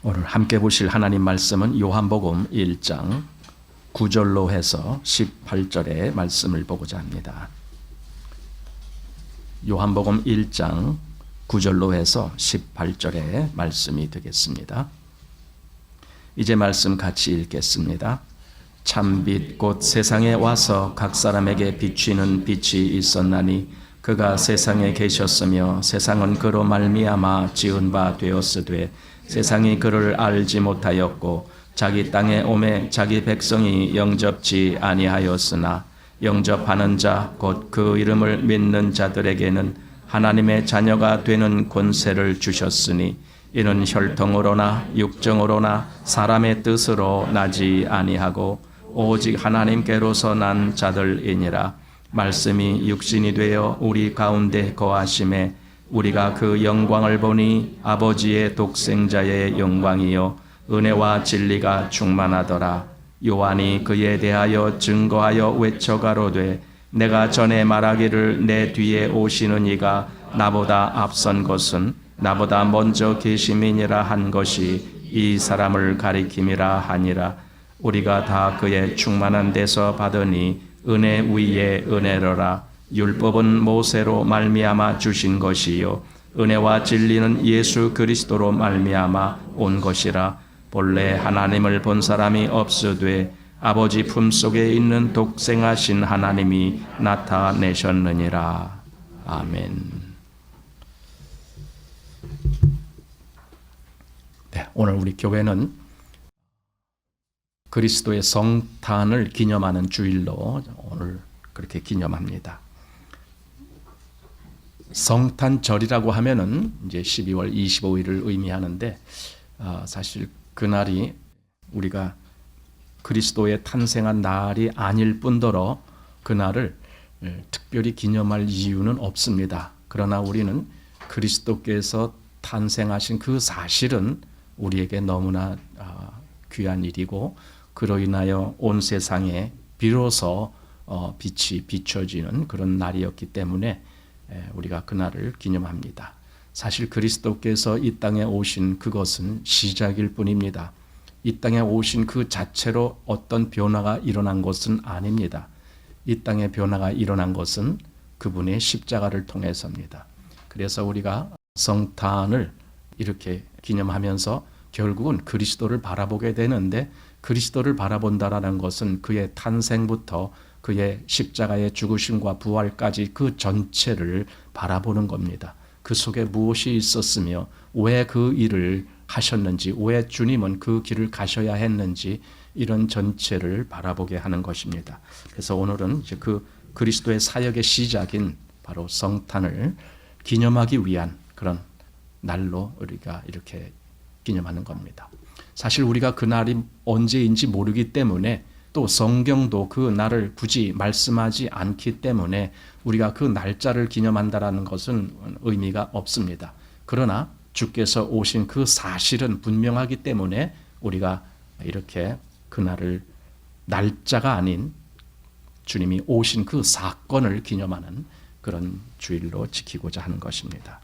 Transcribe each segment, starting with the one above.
오늘 함께 보실 하나님 말씀은 요한복음 1장 9절로 해서 18절의 말씀을 보고자 합니다. 요한복음 1장 9절로 해서 18절의 말씀이 되겠습니다. 이제 말씀 같이 읽겠습니다. 참빛 곧 세상에 와서 각 사람에게 비추는 빛이 있었나니 그가 세상에 계셨으며 세상은 그로 말미암아 지은 바 되었으되 세상이 그를 알지 못하였고 자기 땅에 오매 자기 백성이 영접지 아니하였으나 영접하는 자 곧 그 이름을 믿는 자들에게는 하나님의 자녀가 되는 권세를 주셨으니 이는 혈통으로나 육정으로나 사람의 뜻으로 나지 아니하고 오직 하나님께로서 난 자들이니라. 말씀이 육신이 되어 우리 가운데 거하심에 우리가 그 영광을 보니 아버지의 독생자의 영광이요 은혜와 진리가 충만하더라. 요한이 그에 대하여 증거하여 외쳐 가로되 내가 전에 말하기를 내 뒤에 오시는 이가 나보다 앞선 것은 나보다 먼저 계심이니라 한 것이 이 사람을 가리킴이라 하니라. 우리가 다 그의 충만한 데서 받으니 은혜 위에 은혜로라. 율법은 모세로 말미암아 주신 것이요 은혜와 진리는 예수 그리스도로 말미암아 온 것이라. 본래 하나님을 본 사람이 없으되 아버지 품속에 있는 독생하신 하나님이 나타내셨느니라. 아멘. 네, 오늘 우리 교회는 그리스도의 성탄을 기념하는 주일로 오늘 그렇게 기념합니다. 성탄절이라고 하면은 이제 12월 25일을 의미하는데 사실 그날이 우리가 그리스도의 탄생한 날이 아닐 뿐더러 그날을 특별히 기념할 이유는 없습니다. 그러나 우리는 그리스도께서 탄생하신 그 사실은 우리에게 너무나 귀한 일이고 그로 인하여 온 세상에 비로소 빛이 비춰지는 그런 날이었기 때문에 우리가 그날을 기념합니다. 사실 그리스도께서 이 땅에 오신 그것은 시작일 뿐입니다. 이 땅에 오신 그 자체로 어떤 변화가 일어난 것은 아닙니다. 이 땅에 변화가 일어난 것은 그분의 십자가를 통해서입니다. 그래서 우리가 성탄을 이렇게 기념하면서 결국은 그리스도를 바라보게 되는데 그리스도를 바라본다라는 것은 그의 탄생부터 그의 십자가의 죽으심과 부활까지 그 전체를 바라보는 겁니다. 그 속에 무엇이 있었으며 왜 그 일을 하셨는지, 왜 주님은 그 길을 가셔야 했는지 이런 전체를 바라보게 하는 것입니다. 그래서 오늘은 이제 그 그리스도의 사역의 시작인 바로 성탄을 기념하기 위한 그런 날로 우리가 이렇게 기념하는 겁니다. 사실 우리가 그날이 언제인지 모르기 때문에 또 성경도 그 날을 굳이 말씀하지 않기 때문에 우리가 그 날짜를 기념한다라는 것은 의미가 없습니다. 그러나 주께서 오신 그 사실은 분명하기 때문에 우리가 이렇게 그날을 날짜가 아닌 주님이 오신 그 사건을 기념하는 그런 주일로 지키고자 하는 것입니다.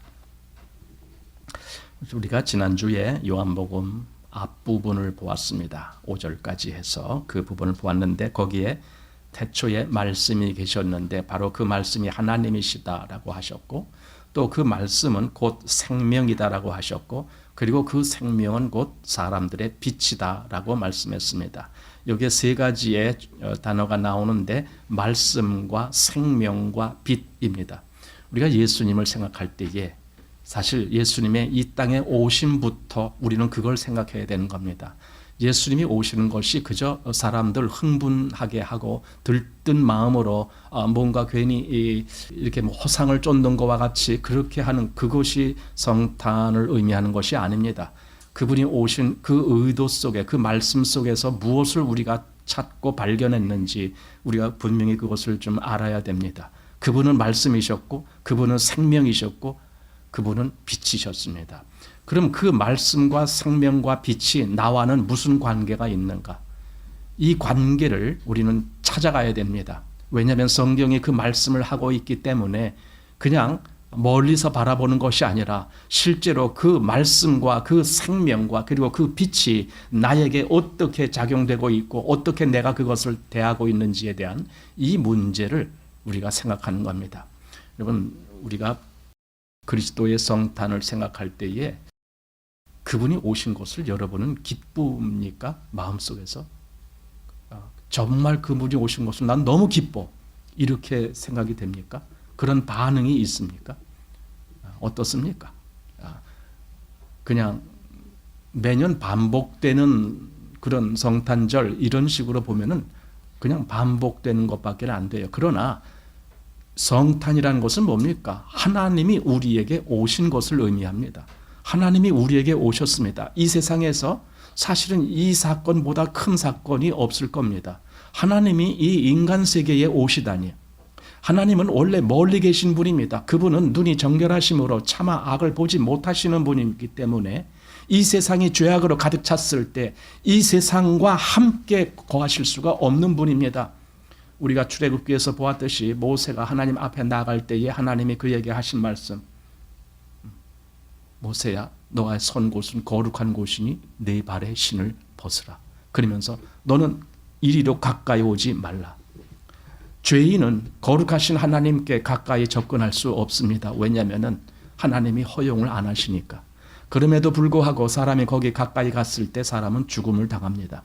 우리가 지난주에 요한복음 앞부분을 보았습니다. 5절까지 해서 그 부분을 보았는데 거기에 태초에 말씀이 계셨는데 바로 그 말씀이 하나님이시다라고 하셨고 또 그 말씀은 곧 생명이다라고 하셨고 그리고 그 생명은 곧 사람들의 빛이다라고 말씀했습니다. 여기에 세 가지의 단어가 나오는데 말씀과 생명과 빛입니다. 우리가 예수님을 생각할 때에 사실 예수님의 이 땅에 오심부터 우리는 그걸 생각해야 되는 겁니다. 예수님이 오시는 것이 그저 사람들 흥분하게 하고 들뜬 마음으로 뭔가 괜히 이렇게 호상을 쫓는 것과 같이 그렇게 하는 그것이 성탄을 의미하는 것이 아닙니다. 그분이 오신 그 의도 속에 그 말씀 속에서 무엇을 우리가 찾고 발견했는지 우리가 분명히 그것을 좀 알아야 됩니다. 그분은 말씀이셨고 그분은 생명이셨고 그분은 빛이셨습니다. 그럼 그 말씀과 생명과 빛이 나와는 무슨 관계가 있는가? 이 관계를 우리는 찾아가야 됩니다. 왜냐하면 성경이 그 말씀을 하고 있기 때문에 그냥 멀리서 바라보는 것이 아니라 실제로 그 말씀과 그 생명과 그리고 그 빛이 나에게 어떻게 작용되고 있고 어떻게 내가 그것을 대하고 있는지에 대한 이 문제를 우리가 생각하는 겁니다. 여러분, 우리가 그리스도의 성탄을 생각할 때에 그분이 오신 것을 여러분은 기쁩니까? 마음속에서 정말 그분이 오신 것을 난 너무 기뻐, 이렇게 생각이 됩니까? 그런 반응이 있습니까? 어떻습니까? 그냥 매년 반복되는 그런 성탄절 이런 식으로 보면은 그냥 반복되는 것밖에 안 돼요. 그러나 성탄이라는 것은 뭡니까? 하나님이 우리에게 오신 것을 의미합니다. 하나님이 우리에게 오셨습니다. 이 세상에서 사실은 이 사건보다 큰 사건이 없을 겁니다. 하나님이 이 인간 세계에 오시다니. 하나님은 원래 멀리 계신 분입니다. 그분은 눈이 정결하심으로 차마 악을 보지 못하시는 분이기 때문에 이 세상이 죄악으로 가득 찼을 때 이 세상과 함께 거하실 수가 없는 분입니다. 우리가 출애굽기에서 보았듯이 모세가 하나님 앞에 나갈 때에 하나님이 그에게 하신 말씀, 모세야, 너가 선 곳은 거룩한 곳이니 네 발의 신을 벗으라. 그러면서 너는 이리로 가까이 오지 말라. 죄인은 거룩하신 하나님께 가까이 접근할 수 없습니다. 왜냐하면 하나님이 허용을 안 하시니까. 그럼에도 불구하고 사람이 거기 가까이 갔을 때 사람은 죽음을 당합니다.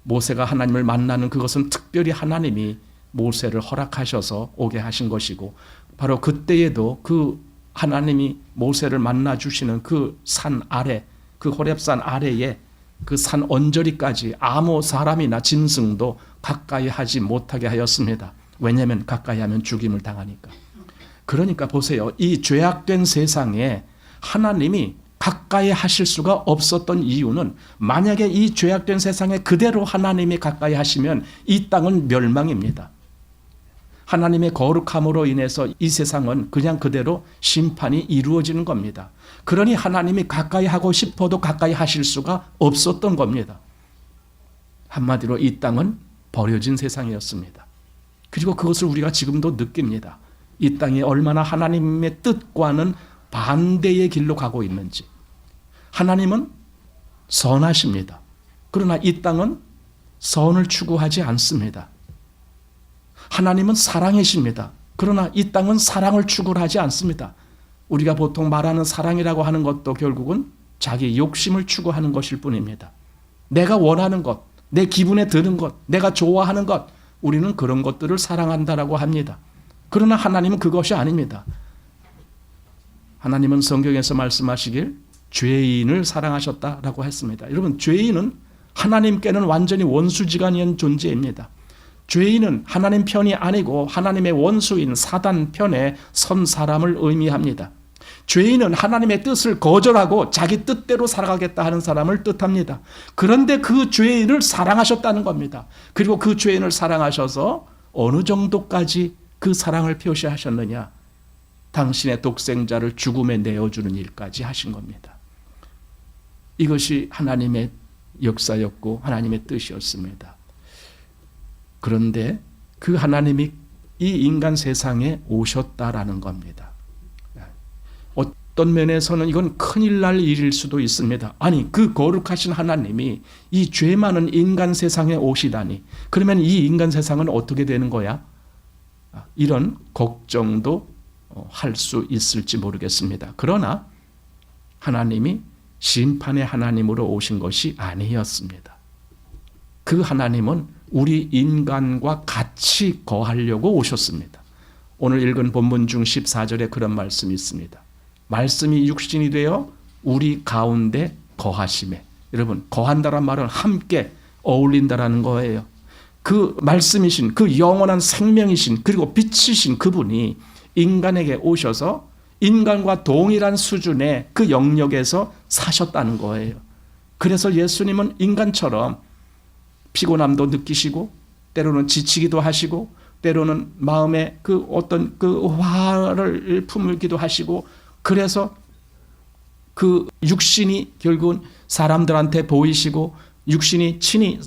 모세가 하나님을 만나는 그것은 특별히 하나님이 모세를 허락하셔서 오게 하신 것이고, 바로 그때에도 그 하나님이 모세를 만나 주시는 그 산 아래, 그 호렙산 아래에 그 산 언저리까지 아무 사람이나 짐승도 가까이 하지 못하게 하였습니다. 왜냐하면 가까이 하면 죽임을 당하니까. 그러니까 보세요. 이 죄악된 세상에 하나님이 가까이 하실 수가 없었던 이유는, 만약에 이 죄악된 세상에 그대로 하나님이 가까이 하시면 이 땅은 멸망입니다. 하나님의 거룩함으로 인해서 이 세상은 그냥 그대로 심판이 이루어지는 겁니다. 그러니 하나님이 가까이 하고 싶어도 가까이 하실 수가 없었던 겁니다. 한마디로 이 땅은 버려진 세상이었습니다. 그리고 그것을 우리가 지금도 느낍니다. 이 땅이 얼마나 하나님의 뜻과는 반대의 길로 가고 있는지. 하나님은 선하십니다. 그러나 이 땅은 선을 추구하지 않습니다. 하나님은 사랑이십니다. 그러나 이 땅은 사랑을 추구하지 않습니다. 우리가 보통 말하는 사랑이라고 하는 것도 결국은 자기 욕심을 추구하는 것일 뿐입니다. 내가 원하는 것, 내 기분에 드는 것, 내가 좋아하는 것, 우리는 그런 것들을 사랑한다라고 합니다. 그러나 하나님은 그것이 아닙니다. 하나님은 성경에서 말씀하시길 죄인을 사랑하셨다라고 했습니다. 여러분, 죄인은 하나님께는 완전히 원수지간인 존재입니다. 죄인은 하나님 편이 아니고 하나님의 원수인 사단 편에 선 사람을 의미합니다. 죄인은 하나님의 뜻을 거절하고 자기 뜻대로 살아가겠다 하는 사람을 뜻합니다. 그런데 그 죄인을 사랑하셨다는 겁니다. 그리고 그 죄인을 사랑하셔서 어느 정도까지 그 사랑을 표시하셨느냐? 당신의 독생자를 죽음에 내어주는 일까지 하신 겁니다. 이것이 하나님의 역사였고 하나님의 뜻이었습니다. 그런데 그 하나님이 이 인간 세상에 오셨다라는 겁니다. 어떤 면에서는 이건 큰일 날 일일 수도 있습니다. 아니, 그 거룩하신 하나님이 이 죄 많은 인간 세상에 오시다니, 그러면 이 인간 세상은 어떻게 되는 거야? 이런 걱정도 할 수 있을지 모르겠습니다. 그러나 하나님이 심판의 하나님으로 오신 것이 아니었습니다. 그 하나님은 우리 인간과 같이 거하려고 오셨습니다. 오늘 읽은 본문 중 14절에 그런 말씀이 있습니다. 말씀이 육신이 되어 우리 가운데 거하심에. 여러분, 거한다란 말은 함께 어울린다라는 거예요. 그 말씀이신, 그 영원한 생명이신, 그리고 빛이신 그분이 인간에게 오셔서 인간과 동일한 수준의 그 영역에서 사셨다는 거예요. 그래서 예수님은 인간처럼 피곤함도 느끼시고, 때로는 지치기도 하시고, 때로는 마음에 그 어떤 그 화를 품기도 하시고, 그래서 그 육신이 결국은 사람들한테 보이시고, 육신이 친히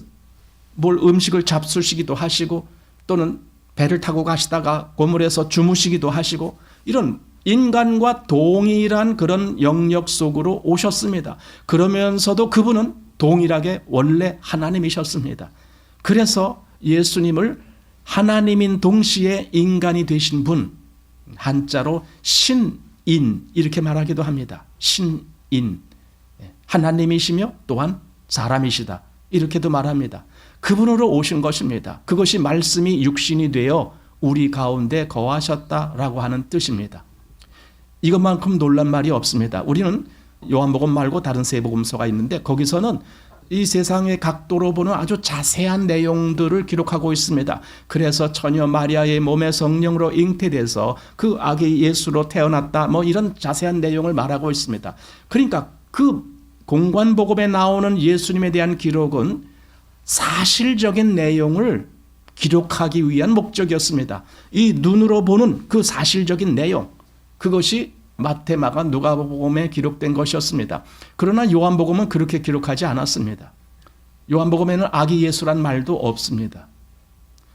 뭘 음식을 잡수시기도 하시고, 또는 배를 타고 가시다가 고물에서 주무시기도 하시고, 이런 인간과 동일한 그런 영역 속으로 오셨습니다. 그러면서도 그분은 동일하게 원래 하나님이셨습니다. 그래서 예수님을 하나님인 동시에 인간이 되신 분, 한자로 신인 이렇게 말하기도 합니다. 신인, 하나님이시며 또한 사람이시다 이렇게도 말합니다. 그분으로 오신 것입니다. 그것이 말씀이 육신이 되어 우리 가운데 거하셨다라고 하는 뜻입니다. 이것만큼 놀란 말이 없습니다. 우리는 요한복음 말고 다른 세 복음서가 있는데 거기서는 이 세상의 각도로 보는 아주 자세한 내용들을 기록하고 있습니다. 그래서 처녀 마리아의 몸에 성령으로 잉태돼서 그 아기 예수로 태어났다, 뭐 이런 자세한 내용을 말하고 있습니다. 그러니까 그 공관복음에 나오는 예수님에 대한 기록은 사실적인 내용을 기록하기 위한 목적이었습니다. 이 눈으로 보는 그 사실적인 내용, 그것이 마태, 마가, 누가복음에 기록된 것이었습니다. 그러나 요한복음은 그렇게 기록하지 않았습니다. 요한복음에는 아기 예수란 말도 없습니다.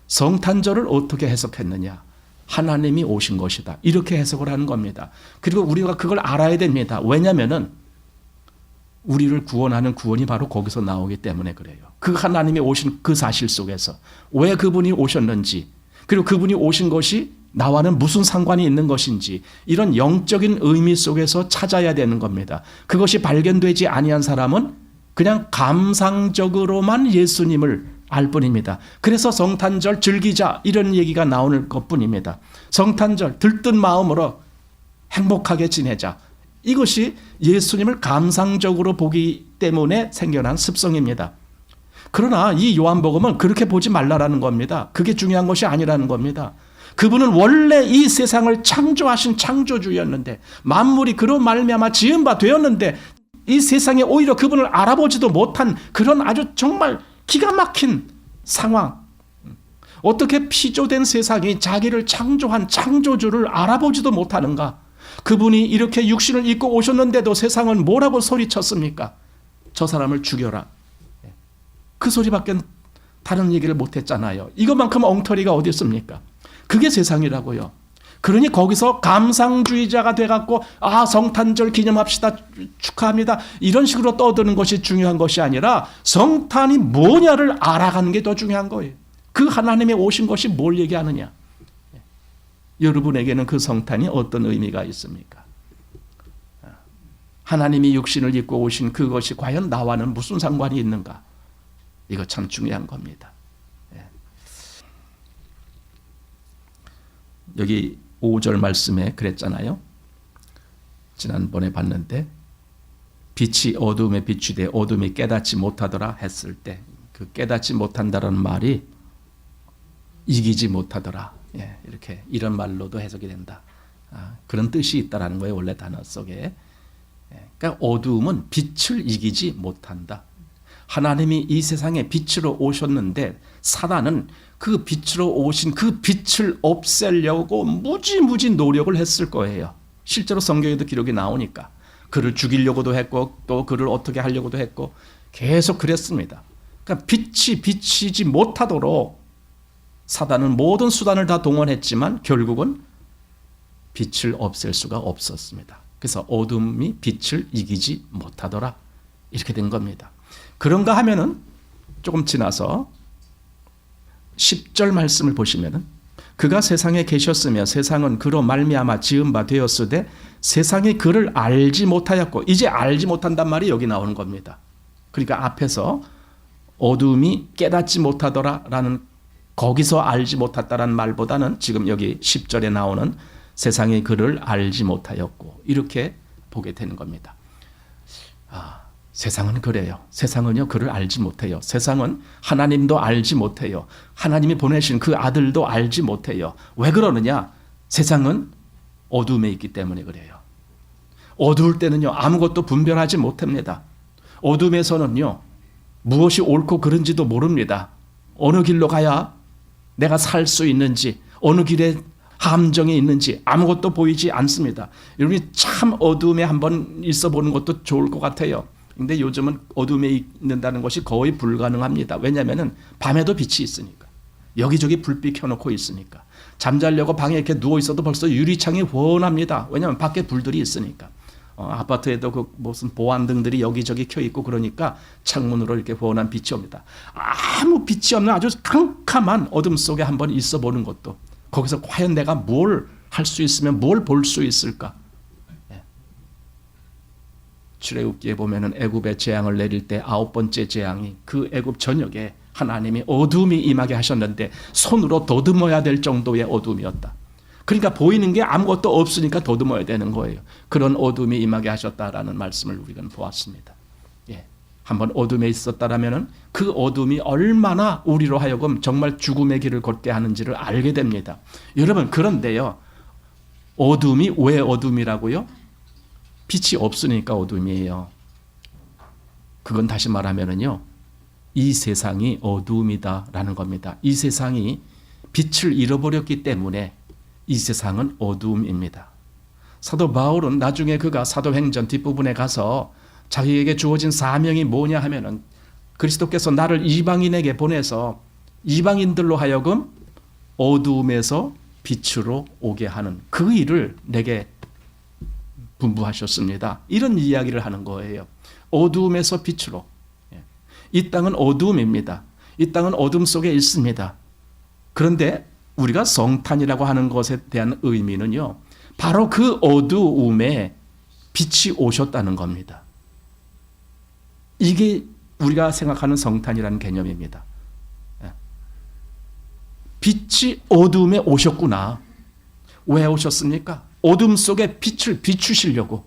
성탄절을 어떻게 해석했느냐? 하나님이 오신 것이다. 이렇게 해석을 하는 겁니다. 그리고 우리가 그걸 알아야 됩니다. 왜냐하면 우리를 구원하는 구원이 바로 거기서 나오기 때문에 그래요. 그 하나님이 오신 그 사실 속에서 왜 그분이 오셨는지, 그리고 그분이 오신 것이 나와는 무슨 상관이 있는 것인지, 이런 영적인 의미 속에서 찾아야 되는 겁니다. 그것이 발견되지 아니한 사람은 그냥 감상적으로만 예수님을 알 뿐입니다. 그래서 성탄절 즐기자 이런 얘기가 나오는 것뿐입니다. 성탄절 들뜬 마음으로 행복하게 지내자, 이것이 예수님을 감상적으로 보기 때문에 생겨난 습성입니다. 그러나 이 요한복음은 그렇게 보지 말라라는 겁니다. 그게 중요한 것이 아니라는 겁니다. 그분은 원래 이 세상을 창조하신 창조주였는데, 만물이 그로 말미암아 지은 바 되었는데, 이 세상에 오히려 그분을 알아보지도 못한 그런 아주 정말 기가 막힌 상황. 어떻게 피조된 세상이 자기를 창조한 창조주를 알아보지도 못하는가? 그분이 이렇게 육신을 입고 오셨는데도 세상은 뭐라고 소리쳤습니까? 저 사람을 죽여라. 그 소리밖에 다른 얘기를 못했잖아요. 이것만큼 엉터리가 어디 있습니까? 그게 세상이라고요. 그러니 거기서 감상주의자가 돼갖고 성탄절 기념합시다, 축하합니다, 이런 식으로 떠드는 것이 중요한 것이 아니라 성탄이 뭐냐를 알아가는 게 더 중요한 거예요. 그 하나님이 오신 것이 뭘 얘기하느냐. 여러분에게는 그 성탄이 어떤 의미가 있습니까? 하나님이 육신을 입고 오신 그것이 과연 나와는 무슨 상관이 있는가? 이거 참 중요한 겁니다. 여기 5절 말씀에 그랬잖아요. 지난번에 봤는데 빛이 어둠에 비추되 어둠이 깨닫지 못하더라 했을 때, 그 깨닫지 못한다는 말이 이기지 못하더라, 이렇게 이런 말로도 해석이 된다. 그런 뜻이 있다라는 거예요, 원래 단어 속에. 그러니까 어둠은 빛을 이기지 못한다. 하나님이 이 세상에 빛으로 오셨는데 사단은 그 빛으로 오신 그 빛을 없애려고 무지무지 노력을 했을 거예요. 실제로 성경에도 기록이 나오니까. 그를 죽이려고도 했고 또 그를 어떻게 하려고도 했고 계속 그랬습니다. 그러니까 빛이 비치지 못하도록 사단은 모든 수단을 다 동원했지만 결국은 빛을 없앨 수가 없었습니다. 그래서 어둠이 빛을 이기지 못하더라, 이렇게 된 겁니다. 그런가 하면은 조금 지나서 10절 말씀을 보시면은 그가 세상에 계셨으며 세상은 그로 말미암아 지은 바 되었으되 세상이 그를 알지 못하였고, 이제 알지 못한단 말이 여기 나오는 겁니다. 그러니까 앞에서 어둠이 깨닫지 못하더라라는, 거기서 알지 못했다라는 말보다는 지금 여기 10절에 나오는 세상이 그를 알지 못하였고, 이렇게 보게 되는 겁니다. 세상은 그래요. 세상은요, 그를 알지 못해요. 세상은 하나님도 알지 못해요. 하나님이 보내신 그 아들도 알지 못해요. 왜 그러느냐? 세상은 어둠에 있기 때문에 그래요. 어두울 때는요, 아무것도 분별하지 못합니다. 어둠에서는요, 무엇이 옳고 그른지도 모릅니다. 어느 길로 가야 내가 살 수 있는지, 어느 길에 함정이 있는지 아무것도 보이지 않습니다. 여러분이 참 어둠에 한번 있어 보는 것도 좋을 것 같아요. 근데 요즘은 어둠에 있는다는 것이 거의 불가능합니다. 왜냐하면 밤에도 빛이 있으니까. 여기저기 불빛 켜놓고 있으니까. 잠자려고 방에 이렇게 누워 있어도 벌써 유리창이 훤합니다. 왜냐하면 밖에 불들이 있으니까. 아파트에도 그 무슨 보안등들이 여기저기 켜 있고 그러니까 창문으로 이렇게 훤한 빛이 옵니다. 아무 빛이 없는 아주 캄캄한 어둠 속에 한번 있어 보는 것도, 거기서 과연 내가 뭘 할 수 있으면 뭘 볼 수 있을까? 출애굽기에 보면은 애굽의 재앙을 내릴 때 9번째 재앙이 그 애굽 전역에 하나님이 어둠이 임하게 하셨는데 손으로 더듬어야 될 정도의 어둠이었다. 그러니까 보이는 게 아무것도 없으니까 더듬어야 되는 거예요. 그런 어둠이 임하게 하셨다라는 말씀을 우리는 보았습니다. 한번 어둠에 있었다라면은 그 어둠이 얼마나 우리로 하여금 정말 죽음의 길을 걷게 하는지를 알게 됩니다. 여러분, 그런데요, 어둠이 왜 어둠이라고요? 빛이 없으니까 어둠이에요. 그건 다시 말하면은요, 이 세상이 어둠이다라는 겁니다. 이 세상이 빛을 잃어버렸기 때문에 이 세상은 어둠입니다. 사도 바울은 나중에 그가 사도행전 뒷부분에 가서 자기에게 주어진 사명이 뭐냐 하면은 그리스도께서 나를 이방인에게 보내서 이방인들로 하여금 어둠에서 빛으로 오게 하는 그 일을 내게 분부하셨습니다. 이런 이야기를 하는 거예요. 어둠에서 빛으로. 이 땅은 어둠입니다. 이 땅은 어둠 속에 있습니다. 그런데 우리가 성탄이라고 하는 것에 대한 의미는요, 바로 그 어두움에 빛이 오셨다는 겁니다. 이게 우리가 생각하는 성탄이라는 개념입니다. 빛이 어둠에 오셨구나. 왜 오셨습니까? 어둠 속에 빛을 비추시려고.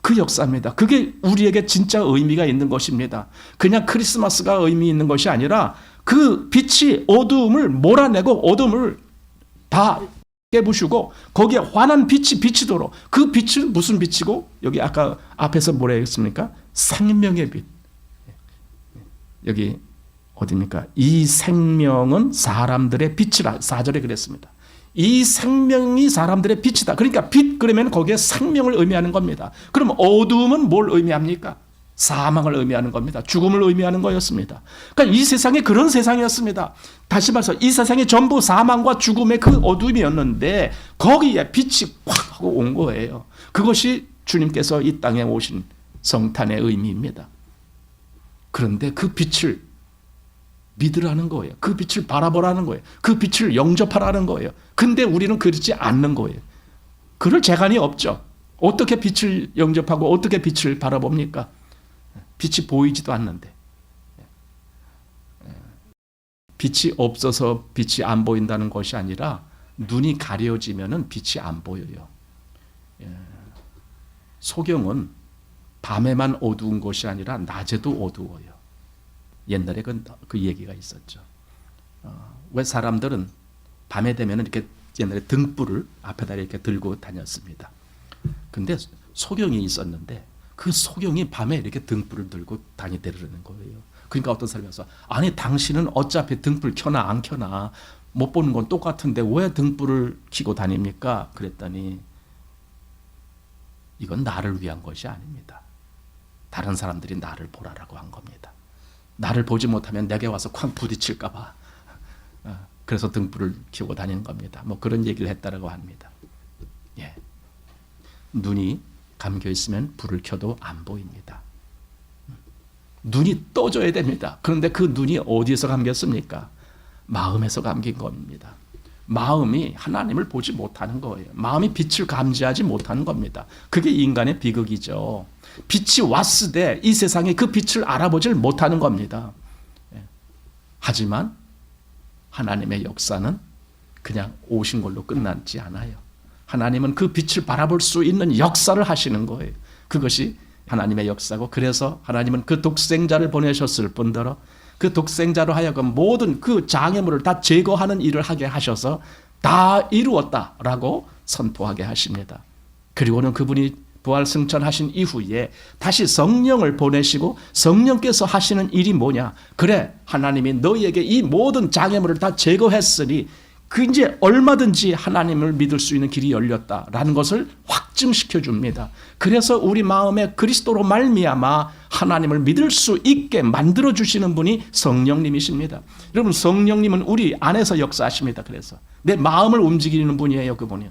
그 역사입니다. 그게 우리에게 진짜 의미가 있는 것입니다. 그냥 크리스마스가 의미 있는 것이 아니라 그 빛이 어둠을 몰아내고 어둠을 다 깨부수고 거기에 환한 빛이 비치도록, 그 빛은 무슨 빛이고, 여기 아까 앞에서 뭐라 했습니까? 생명의 빛. 여기 어디입니까? 이 생명은 사람들의 빛이라 4절에 그랬습니다. 이 생명이 사람들의 빛이다. 그러니까 빛 그러면 거기에 생명을 의미하는 겁니다. 그럼 어둠은 뭘 의미합니까? 사망을 의미하는 겁니다. 죽음을 의미하는 거였습니다. 그러니까 이 세상이 그런 세상이었습니다. 다시 말해서 이 세상이 전부 사망과 죽음의 그 어둠이었는데 거기에 빛이 확 하고 온 거예요. 그것이 주님께서 이 땅에 오신 성탄의 의미입니다. 그런데 그 빛을 믿으라는 거예요. 그 빛을 바라보라는 거예요. 그 빛을 영접하라는 거예요. 근데 우리는 그렇지 않는 거예요. 그럴 재간이 없죠. 어떻게 빛을 영접하고 어떻게 빛을 바라봅니까? 빛이 보이지도 않는데. 빛이 없어서 빛이 안 보인다는 것이 아니라 눈이 가려지면은 빛이 안 보여요. 소경은 밤에만 어두운 것이 아니라 낮에도 어두워요. 옛날에 그 얘기가 있었죠. 왜 사람들은 밤에 되면 이렇게 옛날에 등불을 앞에다 이렇게 들고 다녔습니다. 근데 소경이 있었는데 그 소경이 밤에 이렇게 등불을 들고 다니더라는 거예요. 그러니까 어떤 사람이 와서, 아니 당신은 어차피 등불 켜나 안 켜나 못 보는 건 똑같은데 왜 등불을 켜고 다닙니까? 그랬더니 이건 나를 위한 것이 아닙니다. 다른 사람들이 나를 보라라고 한 겁니다. 나를 보지 못하면 내게 와서 쾅 부딪힐까 봐. 그래서 등불을 켜고 다니는 겁니다. 뭐 그런 얘기를 했다라고 합니다. 예. 눈이 감겨 있으면 불을 켜도 안 보입니다. 눈이 떠져야 됩니다. 그런데 그 눈이 어디에서 감겼습니까? 마음에서 감긴 겁니다. 마음이 하나님을 보지 못하는 거예요. 마음이 빛을 감지하지 못하는 겁니다. 그게 인간의 비극이죠. 빛이 왔으되 이 세상에 그 빛을 알아보질 못하는 겁니다. 하지만 하나님의 역사는 그냥 오신 걸로 끝나지 않아요. 하나님은 그 빛을 바라볼 수 있는 역사를 하시는 거예요. 그것이 하나님의 역사고, 그래서 하나님은 그 독생자를 보내셨을 뿐더러 그 독생자로 하여금 모든 그 장애물을 다 제거하는 일을 하게 하셔서 다 이루었다라고 선포하게 하십니다. 그리고는 그분이 부활 승천하신 이후에 다시 성령을 보내시고 성령께서 하시는 일이 뭐냐? 그래, 하나님이 너희에게 이 모든 장애물을 다 제거했으니 그 이제 얼마든지 하나님을 믿을 수 있는 길이 열렸다라는 것을 확증시켜 줍니다. 그래서 우리 마음에 그리스도로 말미암아 하나님을 믿을 수 있게 만들어 주시는 분이 성령님이십니다. 여러분, 성령님은 우리 안에서 역사하십니다. 그래서 내 마음을 움직이는 분이에요. 그분은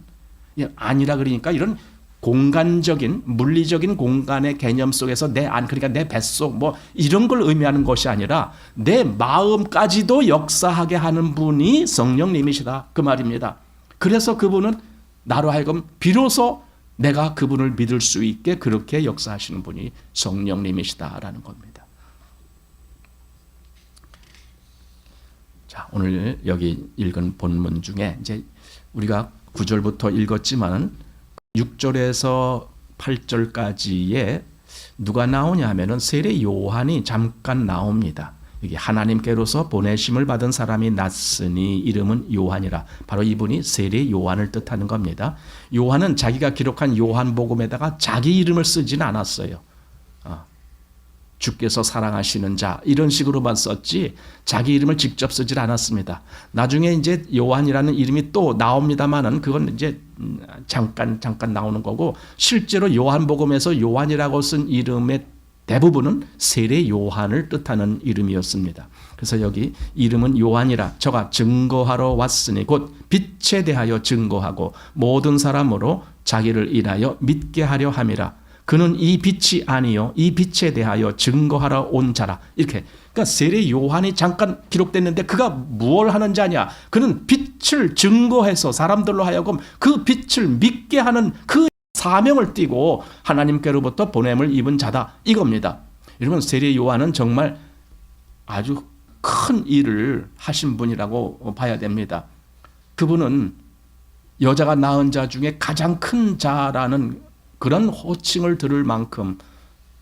아니라 그러니까 이런 공간적인 물리적인 공간의 개념 속에서 내 안, 그러니까 내 뱃속 뭐 이런 걸 의미하는 것이 아니라 내 마음까지도 역사하게 하는 분이 성령님이시다, 그 말입니다. 그래서 그분은 나로 하여금 비로소 내가 그분을 믿을 수 있게 그렇게 역사하시는 분이 성령님이시다라는 겁니다. 자, 오늘 여기 읽은 본문 중에 이제 우리가 9절부터 읽었지만 6절에서 8절까지에 누가 나오냐 하면은 세례 요한이 잠깐 나옵니다. 여기 하나님께로서 보내심을 받은 사람이 났으니 이름은 요한이라. 바로 이분이 세례 요한을 뜻하는 겁니다. 요한은 자기가 기록한 요한복음에다가 자기 이름을 쓰지는 않았어요. 주께서 사랑하시는 자 이런 식으로만 썼지 자기 이름을 직접 쓰질 않았습니다. 나중에 이제 요한이라는 이름이 또 나옵니다만은 그건 이제 잠깐 나오는 거고, 실제로 요한복음에서 요한이라고 쓴 이름의 대부분은 세례 요한을 뜻하는 이름이었습니다. 그래서 여기 이름은 요한이라 저가 증거하러 왔으니 곧 빛에 대하여 증거하고 모든 사람으로 자기를 인하여 믿게 하려 함이라. 그는 이 빛이 아니요 이 빛에 대하여 증거하러 온 자라. 이렇게, 그러니까 세례 요한이 잠깐 기록됐는데 그가 무엇을 하는 자냐? 그는 빛을 증거해서 사람들로 하여금 그 빛을 믿게 하는 그 사명을 띠고 하나님께로부터 보냄을 입은 자다, 이겁니다. 여러분, 세례 요한은 정말 아주 큰 일을 하신 분이라고 봐야 됩니다. 그분은 여자가 낳은 자 중에 가장 큰 자라는 그런 호칭을 들을 만큼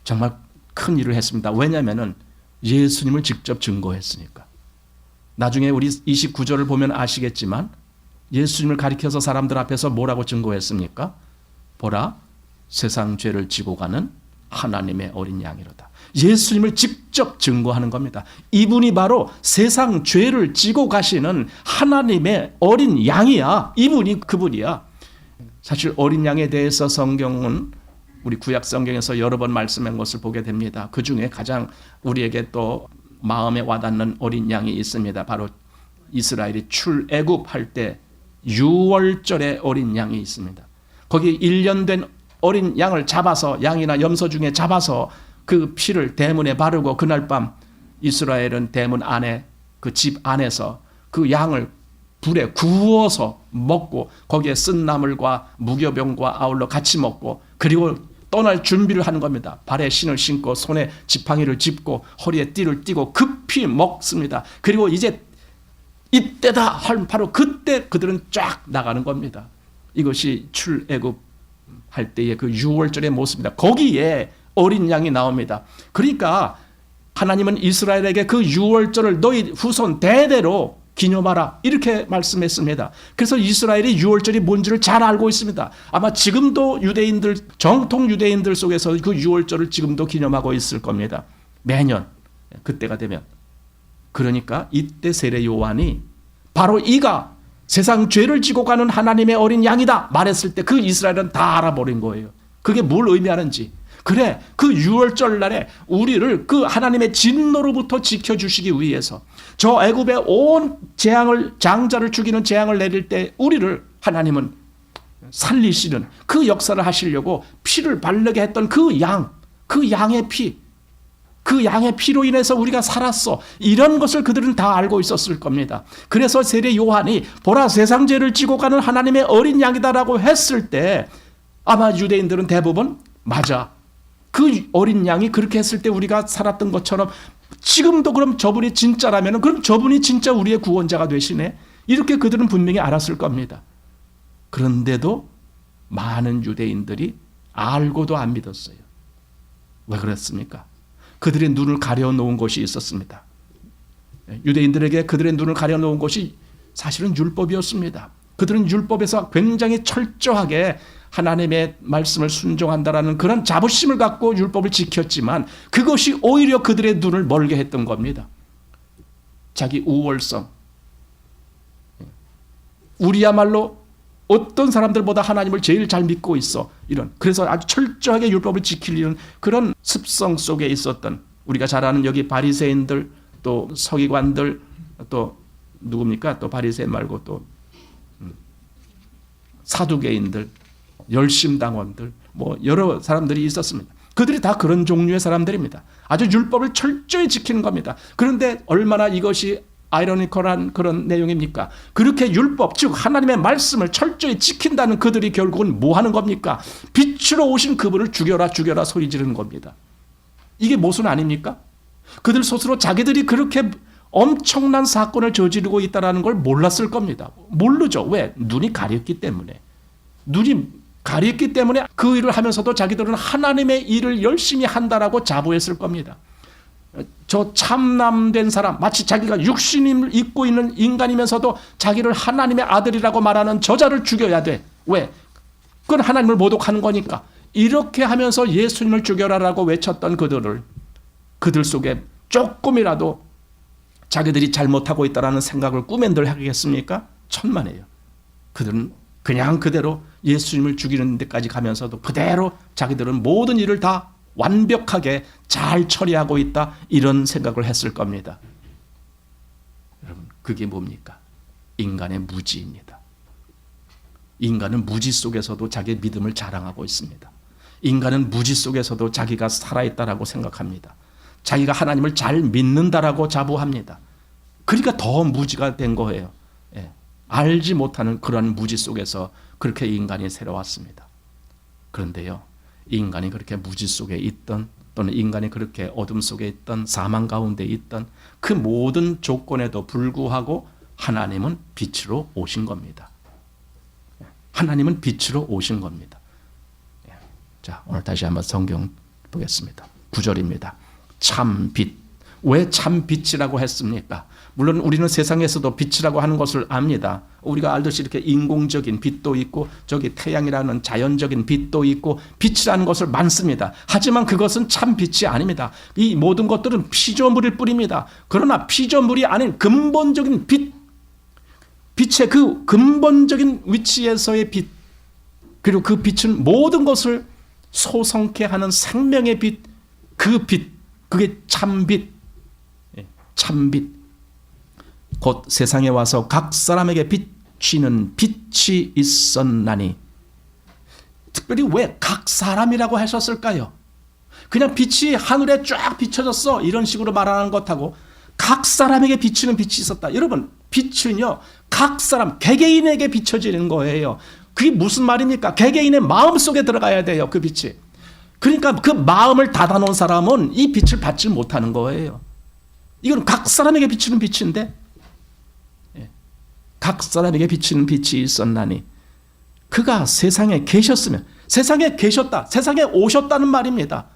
정말 큰 일을 했습니다. 왜냐하면 예수님을 직접 증거했으니까. 나중에 우리 29절을 보면 아시겠지만 예수님을 가리켜서 사람들 앞에서 뭐라고 증거했습니까? 보라, 세상 죄를 지고 가는 하나님의 어린 양이로다. 예수님을 직접 증거하는 겁니다. 이분이 바로 세상 죄를 지고 가시는 하나님의 어린 양이야. 이분이 그분이야. 사실 어린 양에 대해서 성경은 우리 구약 성경에서 여러 번 말씀한 것을 보게 됩니다. 그 중에 가장 우리에게 또 마음에 와닿는 어린 양이 있습니다. 바로 이스라엘이 출애굽할 때 유월절의 어린 양이 있습니다. 거기 1년 된 어린 양을 잡아서, 양이나 염소 중에 잡아서 그 피를 대문에 바르고 그날 밤 이스라엘은 대문 안에 그 집 안에서 그 양을 불에 구워서 먹고 거기에 쓴 나물과 무교병과 아울러 같이 먹고 그리고 떠날 준비를 하는 겁니다. 발에 신을 신고 손에 지팡이를 짚고 허리에 띠를 띠고 급히 먹습니다. 그리고 이제 이때다 할 바로 그때 그들은 쫙 나가는 겁니다. 이것이 출애굽 할 때의 그 유월절의 모습입니다. 거기에 어린 양이 나옵니다. 그러니까 하나님은 이스라엘에게 그 유월절을 너희 후손 대대로 기념하라 이렇게 말씀했습니다. 그래서 이스라엘이 유월절이 뭔지를 잘 알고 있습니다. 아마 지금도 유대인들, 정통 유대인들 속에서 그 유월절을 지금도 기념하고 있을 겁니다. 매년 그때가 되면. 그러니까 이때 세례 요한이 바로 이가 세상 죄를 지고 가는 하나님의 어린 양이다 말했을 때 그 이스라엘은 다 알아버린 거예요. 그게 뭘 의미하는지. 그래, 그 유월절 날에 우리를 그 하나님의 진노로부터 지켜주시기 위해서 저 애굽의 온 재앙을, 장자를 죽이는 재앙을 내릴 때 우리를 하나님은 살리시는 그 역사를 하시려고 피를 바르게 했던 그 양, 그 양의 피, 그 양의 피로 인해서 우리가 살았어. 이런 것을 그들은 다 알고 있었을 겁니다. 그래서 세례 요한이 보라, 세상 죄를 지고 가는 하나님의 어린 양이다라고 했을 때 아마 유대인들은 대부분 맞아. 그 어린 양이 그렇게 했을 때 우리가 살았던 것처럼 지금도 그럼 저분이 진짜라면 그럼 저분이 진짜 우리의 구원자가 되시네. 이렇게 그들은 분명히 알았을 겁니다. 그런데도 많은 유대인들이 알고도 안 믿었어요. 왜 그랬습니까? 그들의 눈을 가려놓은 것이 있었습니다. 유대인들에게 그들의 눈을 가려놓은 것이 사실은 율법이었습니다. 그들은 율법에서 굉장히 철저하게 하나님의 말씀을 순종한다라는 그런 자부심을 갖고 율법을 지켰지만 그것이 오히려 그들의 눈을 멀게 했던 겁니다. 자기 우월성. 우리야말로 어떤 사람들보다 하나님을 제일 잘 믿고 있어. 이런. 그래서 아주 철저하게 율법을 지키려는 그런 습성 속에 있었던, 우리가 잘 아는 여기 바리새인들, 또 서기관들, 또 누굽니까? 또 바리새인 말고 또 사두개인들, 열심당원들, 뭐 여러 사람들이 있었습니다. 그들이 다 그런 종류의 사람들입니다. 아주 율법을 철저히 지키는 겁니다. 그런데 얼마나 이것이 아이러니컬한 그런 내용입니까? 그렇게 율법, 즉 하나님의 말씀을 철저히 지킨다는 그들이 결국은 뭐 하는 겁니까? 빛으로 오신 그분을 죽여라 죽여라 소리 지르는 겁니다. 이게 모순 아닙니까? 그들 스스로 자기들이 그렇게 엄청난 사건을 저지르고 있다는 걸 몰랐을 겁니다. 모르죠. 왜? 눈이 가렸기 때문에. 눈이 가렸기 때문에 그 일을 하면서도 자기들은 하나님의 일을 열심히 한다라고 자부했을 겁니다. 저 참남된 사람, 마치 자기가 육신을 입고 있는 인간이면서도 자기를 하나님의 아들이라고 말하는 저자를 죽여야 돼. 왜? 그건 하나님을 모독하는 거니까. 이렇게 하면서 예수님을 죽여라라고 외쳤던 그들 속에 조금이라도 자기들이 잘못하고 있다는 생각을 꾸면들 하겠습니까? 천만에요. 그들은 그냥 그대로 예수님을 죽이는 데까지 가면서도 그대로 자기들은 모든 일을 다 완벽하게 잘 처리하고 있다, 이런 생각을 했을 겁니다. 여러분, 그게 뭡니까? 인간의 무지입니다. 인간은 무지 속에서도 자기의 믿음을 자랑하고 있습니다. 인간은 무지 속에서도 자기가 살아있다라고 생각합니다. 자기가 하나님을 잘 믿는다라고 자부합니다. 그러니까 더 무지가 된 거예요. 예. 알지 못하는 그런 무지 속에서 그렇게 인간이 새로웠습니다. 그런데요, 인간이 그렇게 무지 속에 있던, 또는 인간이 그렇게 어둠 속에 있던, 사망 가운데 있던 그 모든 조건에도 불구하고 하나님은 빛으로 오신 겁니다. 하나님은 빛으로 오신 겁니다. 자, 오늘 다시 한번 성경 보겠습니다. 9절입니다. 참 빛. 왜 참 빛이라고 했습니까? 물론 우리는 세상에서도 빛이라고 하는 것을 압니다. 우리가 알듯이 이렇게 인공적인 빛도 있고 저기 태양이라는 자연적인 빛도 있고 빛이라는 것을 많습니다. 하지만 그것은 참 빛이 아닙니다. 이 모든 것들은 피조물일 뿐입니다. 그러나 피조물이 아닌 근본적인 빛, 빛의 그 근본적인 위치에서의 빛, 그리고 그 빛은 모든 것을 소성케 하는 생명의 빛, 그 빛, 그게 참빛, 참빛. 곧 세상에 와서 각 사람에게 비치는 빛이 있었나니. 특별히 왜 각 사람이라고 하셨을까요? 그냥 빛이 하늘에 쫙 비춰졌어, 이런 식으로 말하는 것하고 각 사람에게 비치는 빛이 있었다. 여러분, 빛은요, 각 사람, 개개인에게 비춰지는 거예요. 그게 무슨 말입니까? 개개인의 마음 속에 들어가야 돼요, 그 빛이. 그러니까 그 마음을 닫아놓은 사람은 이 빛을 받지 못하는 거예요. 이건 각 사람에게 비치는 빛인데, 각 사람에게 비치는 빛이 있었나니 그가 세상에 계셨으면, 세상에 계셨다, 세상에 오셨다는 말입니다.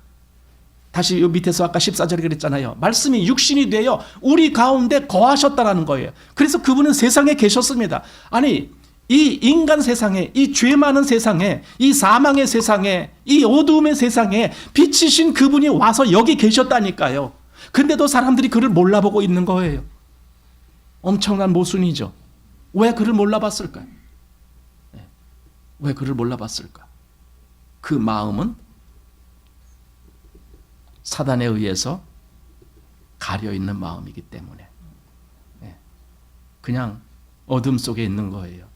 다시 요 밑에서 아까 14절에 그랬잖아요. 말씀이 육신이 되어 우리 가운데 거하셨다라는 거예요. 그래서 그분은 세상에 계셨습니다. 아니, 이 인간 세상에, 이 죄 많은 세상에, 이 사망의 세상에, 이 어두움의 세상에 빛이신 그분이 와서 여기 계셨다니까요. 근데도 사람들이 그를 몰라보고 있는 거예요. 엄청난 모순이죠. 왜 그를 몰라봤을까요? 왜 그를 몰라봤을까? 그 마음은 사단에 의해서 가려있는 마음이기 때문에 그냥 어둠 속에 있는 거예요.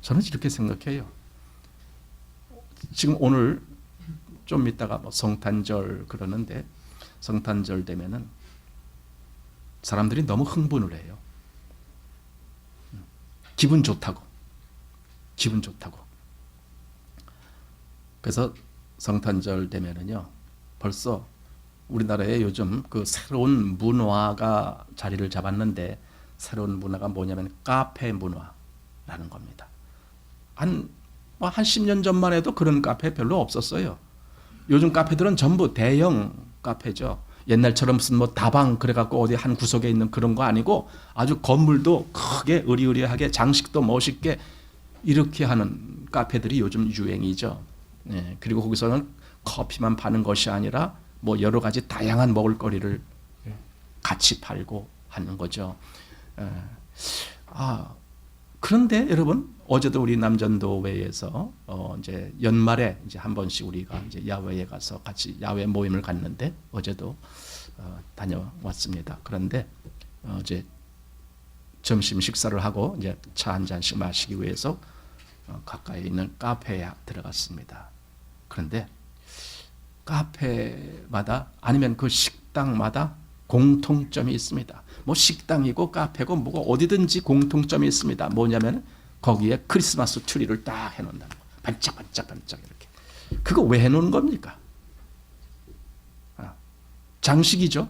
저는 이렇게 생각해요. 지금 오늘 좀 이따가 뭐 성탄절 그러는데, 성탄절 되면은 사람들이 너무 흥분을 해요. 기분 좋다고. 그래서 성탄절 되면은요, 벌써 우리나라에 요즘 그 새로운 문화가 자리를 잡았는데, 새로운 문화가 뭐냐면 카페 문화라는 겁니다. 한 10년 전만 해도 그런 카페 별로 없었어요. 요즘 카페들은 전부 대형 카페죠. 옛날처럼 무슨 뭐 다방 그래갖고 어디 한 구석에 있는 그런 거 아니고, 아주 건물도 크게 으리으리하게, 장식도 멋있게 이렇게 하는 카페들이 요즘 유행이죠. 그리고 거기서는 커피만 파는 것이 아니라 뭐 여러 가지 다양한 먹을거리를 같이 팔고 하는 거죠. 그런데 여러분, 어제도 우리 남전도회에서 이제 연말에 이제 한 번씩 우리가 이제 야외에 가서 같이 야외 모임을 갔는데 어제도 다녀왔습니다. 그런데 이제 점심 식사를 하고 이제 차 한 잔씩 마시기 위해서 가까이 있는 카페에 들어갔습니다. 그런데 카페마다 아니면 그 식당마다 공통점이 있습니다. 뭐 식당이고 카페고 뭐고 어디든지 공통점이 있습니다. 뭐냐면 거기에 크리스마스 트리를 딱 해놓는다는 거. 반짝반짝 이렇게. 그거 왜 해놓는 겁니까? 장식이죠.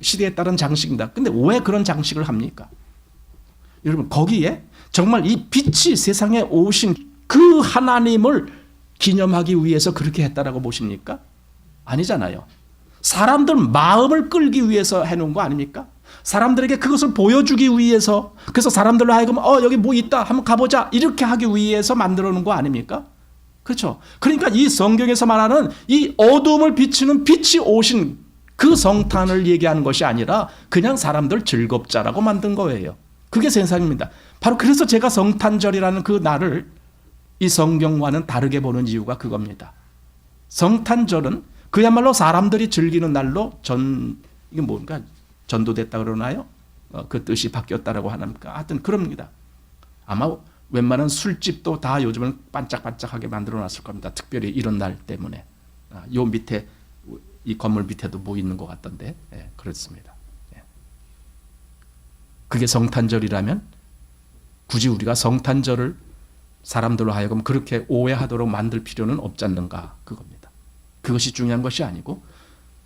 시대에 따른 장식입니다. 근데 왜 그런 장식을 합니까? 여러분, 거기에 정말 이 빛이 세상에 오신 그 하나님을 기념하기 위해서 그렇게 했다라고 보십니까? 아니잖아요. 사람들 마음을 끌기 위해서 해놓은 거 아닙니까? 사람들에게 그것을 보여주기 위해서, 그래서 사람들로 하여금 여기 뭐 있다 한번 가보자 이렇게 하기 위해서 만들어 놓은 거 아닙니까? 그렇죠. 그러니까 이 성경에서 말하는 이 어둠을 비추는 빛이 오신 그 성탄을 얘기하는 것이 아니라 그냥 사람들 즐겁자라고 만든 거예요. 그게 세상입니다. 바로 그래서 제가 성탄절이라는 그 날을 이 성경과는 다르게 보는 이유가 그겁니다. 성탄절은 그야말로 사람들이 즐기는 날로 이게 뭔가 전도됐다 그러나요? 그 뜻이 바뀌었다라고 하나니까 하여튼 그럽니다. 아마 웬만한 술집도 다 요즘은 반짝반짝하게 만들어 놨을 겁니다. 특별히 이런 날 때문에. 요 밑에 이 건물 밑에도 뭐 있는 것 같던데. 그렇습니다. 그게 성탄절이라면 굳이 우리가 성탄절을 사람들로 하여금 그렇게 오해하도록 만들 필요는 없지 않는가, 그겁니다. 그것이 중요한 것이 아니고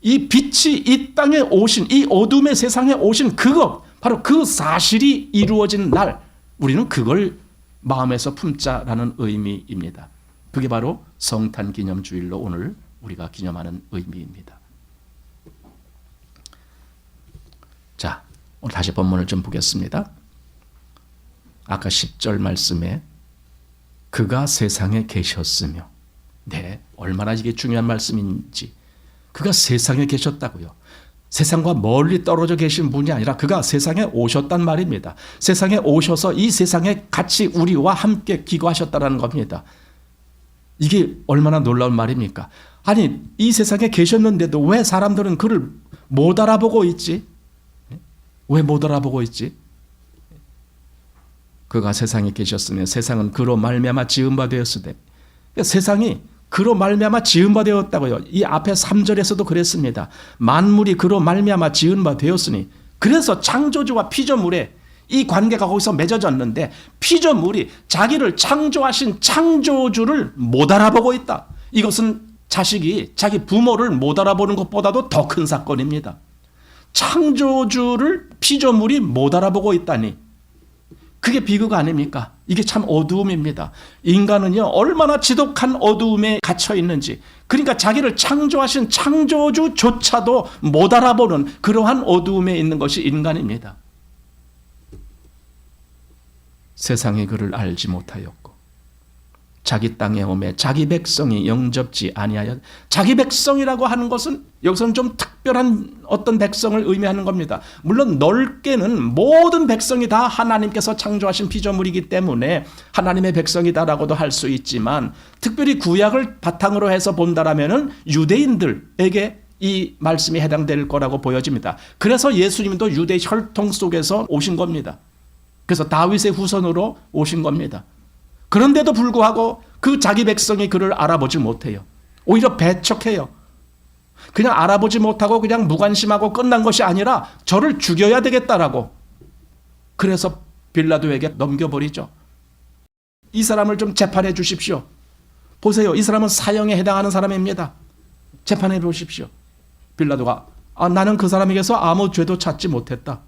이 빛이 이 땅에 오신, 이 어둠의 세상에 오신 그것, 바로 그 사실이 이루어진 날, 우리는 그걸 마음에서 품자라는 의미입니다. 그게 바로 성탄 기념주일로 오늘 우리가 기념하는 의미입니다. 자, 오늘 다시 본문을 좀 보겠습니다. 아까 10절 말씀에 그가 세상에 계셨으며, 네, 얼마나 이게 중요한 말씀인지. 그가 세상에 계셨다고요. 세상과 멀리 떨어져 계신 분이 아니라 그가 세상에 오셨단 말입니다. 세상에 오셔서 이 세상에 같이 우리와 함께 기거하셨다는 겁니다. 이게 얼마나 놀라운 말입니까? 아니, 이 세상에 계셨는데도 왜 사람들은 그를 못 알아보고 있지? 왜 못 알아보고 있지? 그가 세상에 계셨으면 세상은 그로 말미암아 지은 바 되었으되, 세상이 그로 말미암아 지은 바 되었다고요. 이 앞에 3절에서도 그랬습니다. 만물이 그로 말미암아 지은 바 되었으니, 그래서 창조주와 피조물의 이 관계가 거기서 맺어졌는데 피조물이 자기를 창조하신 창조주를 못 알아보고 있다. 이것은 자식이 자기 부모를 못 알아보는 것보다도 더 큰 사건입니다. 창조주를 피조물이 못 알아보고 있다니, 그게 비극 아닙니까? 이게 참 어두움입니다. 인간은요, 얼마나 지독한 어두움에 갇혀 있는지, 그러니까 자기를 창조하신 창조주조차도 못 알아보는 그러한 어두움에 있는 것이 인간입니다. 세상이 그를 알지 못하였고 자기 땅에 오매 자기 백성이 영접지 아니하여, 자기 백성이라고 하는 것은 여기서는 좀 특별한 어떤 백성을 의미하는 겁니다. 물론 넓게는 모든 백성이 다 하나님께서 창조하신 피조물이기 때문에 하나님의 백성이다라고도 할 수 있지만, 특별히 구약을 바탕으로 해서 본다라면은 유대인들에게 이 말씀이 해당될 거라고 보여집니다. 그래서 예수님도 유대 혈통 속에서 오신 겁니다. 그래서 다윗의 후손으로 오신 겁니다. 그런데도 불구하고 그 자기 백성이 그를 알아보지 못해요. 오히려 배척해요. 그냥 알아보지 못하고 그냥 무관심하고 끝난 것이 아니라 저를 죽여야 되겠다라고. 그래서 빌라도에게 넘겨버리죠. 이 사람을 좀 재판해 주십시오. 보세요, 이 사람은 사형에 해당하는 사람입니다. 재판해 보십시오. 빌라도가 나는 그 사람에게서 아무 죄도 찾지 못했다.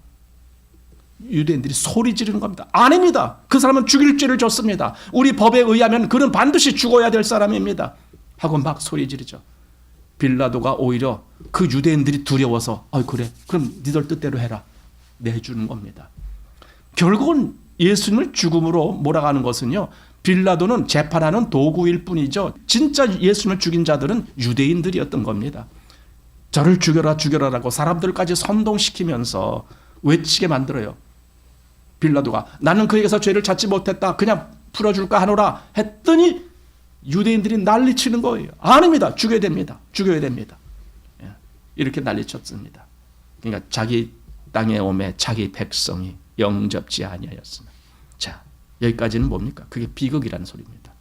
유대인들이 소리 지르는 겁니다. 아닙니다. 그 사람은 죽일 죄를 졌습니다. 우리 법에 의하면 그는 반드시 죽어야 될 사람입니다. 하고 막 소리 지르죠. 빌라도가 오히려 그 유대인들이 두려워서 그래, 그럼 니들 뜻대로 해라, 내주는 겁니다. 결국은 예수님을 죽음으로 몰아가는 것은요, 빌라도는 재판하는 도구일 뿐이죠. 진짜 예수님을 죽인 자들은 유대인들이었던 겁니다. 저를 죽여라 죽여라라고 사람들까지 선동시키면서 외치게 만들어요. 빌라도가 나는 그에게서 죄를 찾지 못했다. 그냥 풀어줄까 하노라 했더니 유대인들이 난리치는 거예요. 아닙니다. 죽여야 됩니다. 죽여야 됩니다. 이렇게 난리쳤습니다. 그러니까 자기 땅에 오매 자기 백성이 영접지 아니하였으나. 자, 여기까지는 뭡니까? 그게 비극이라는 소리입니다.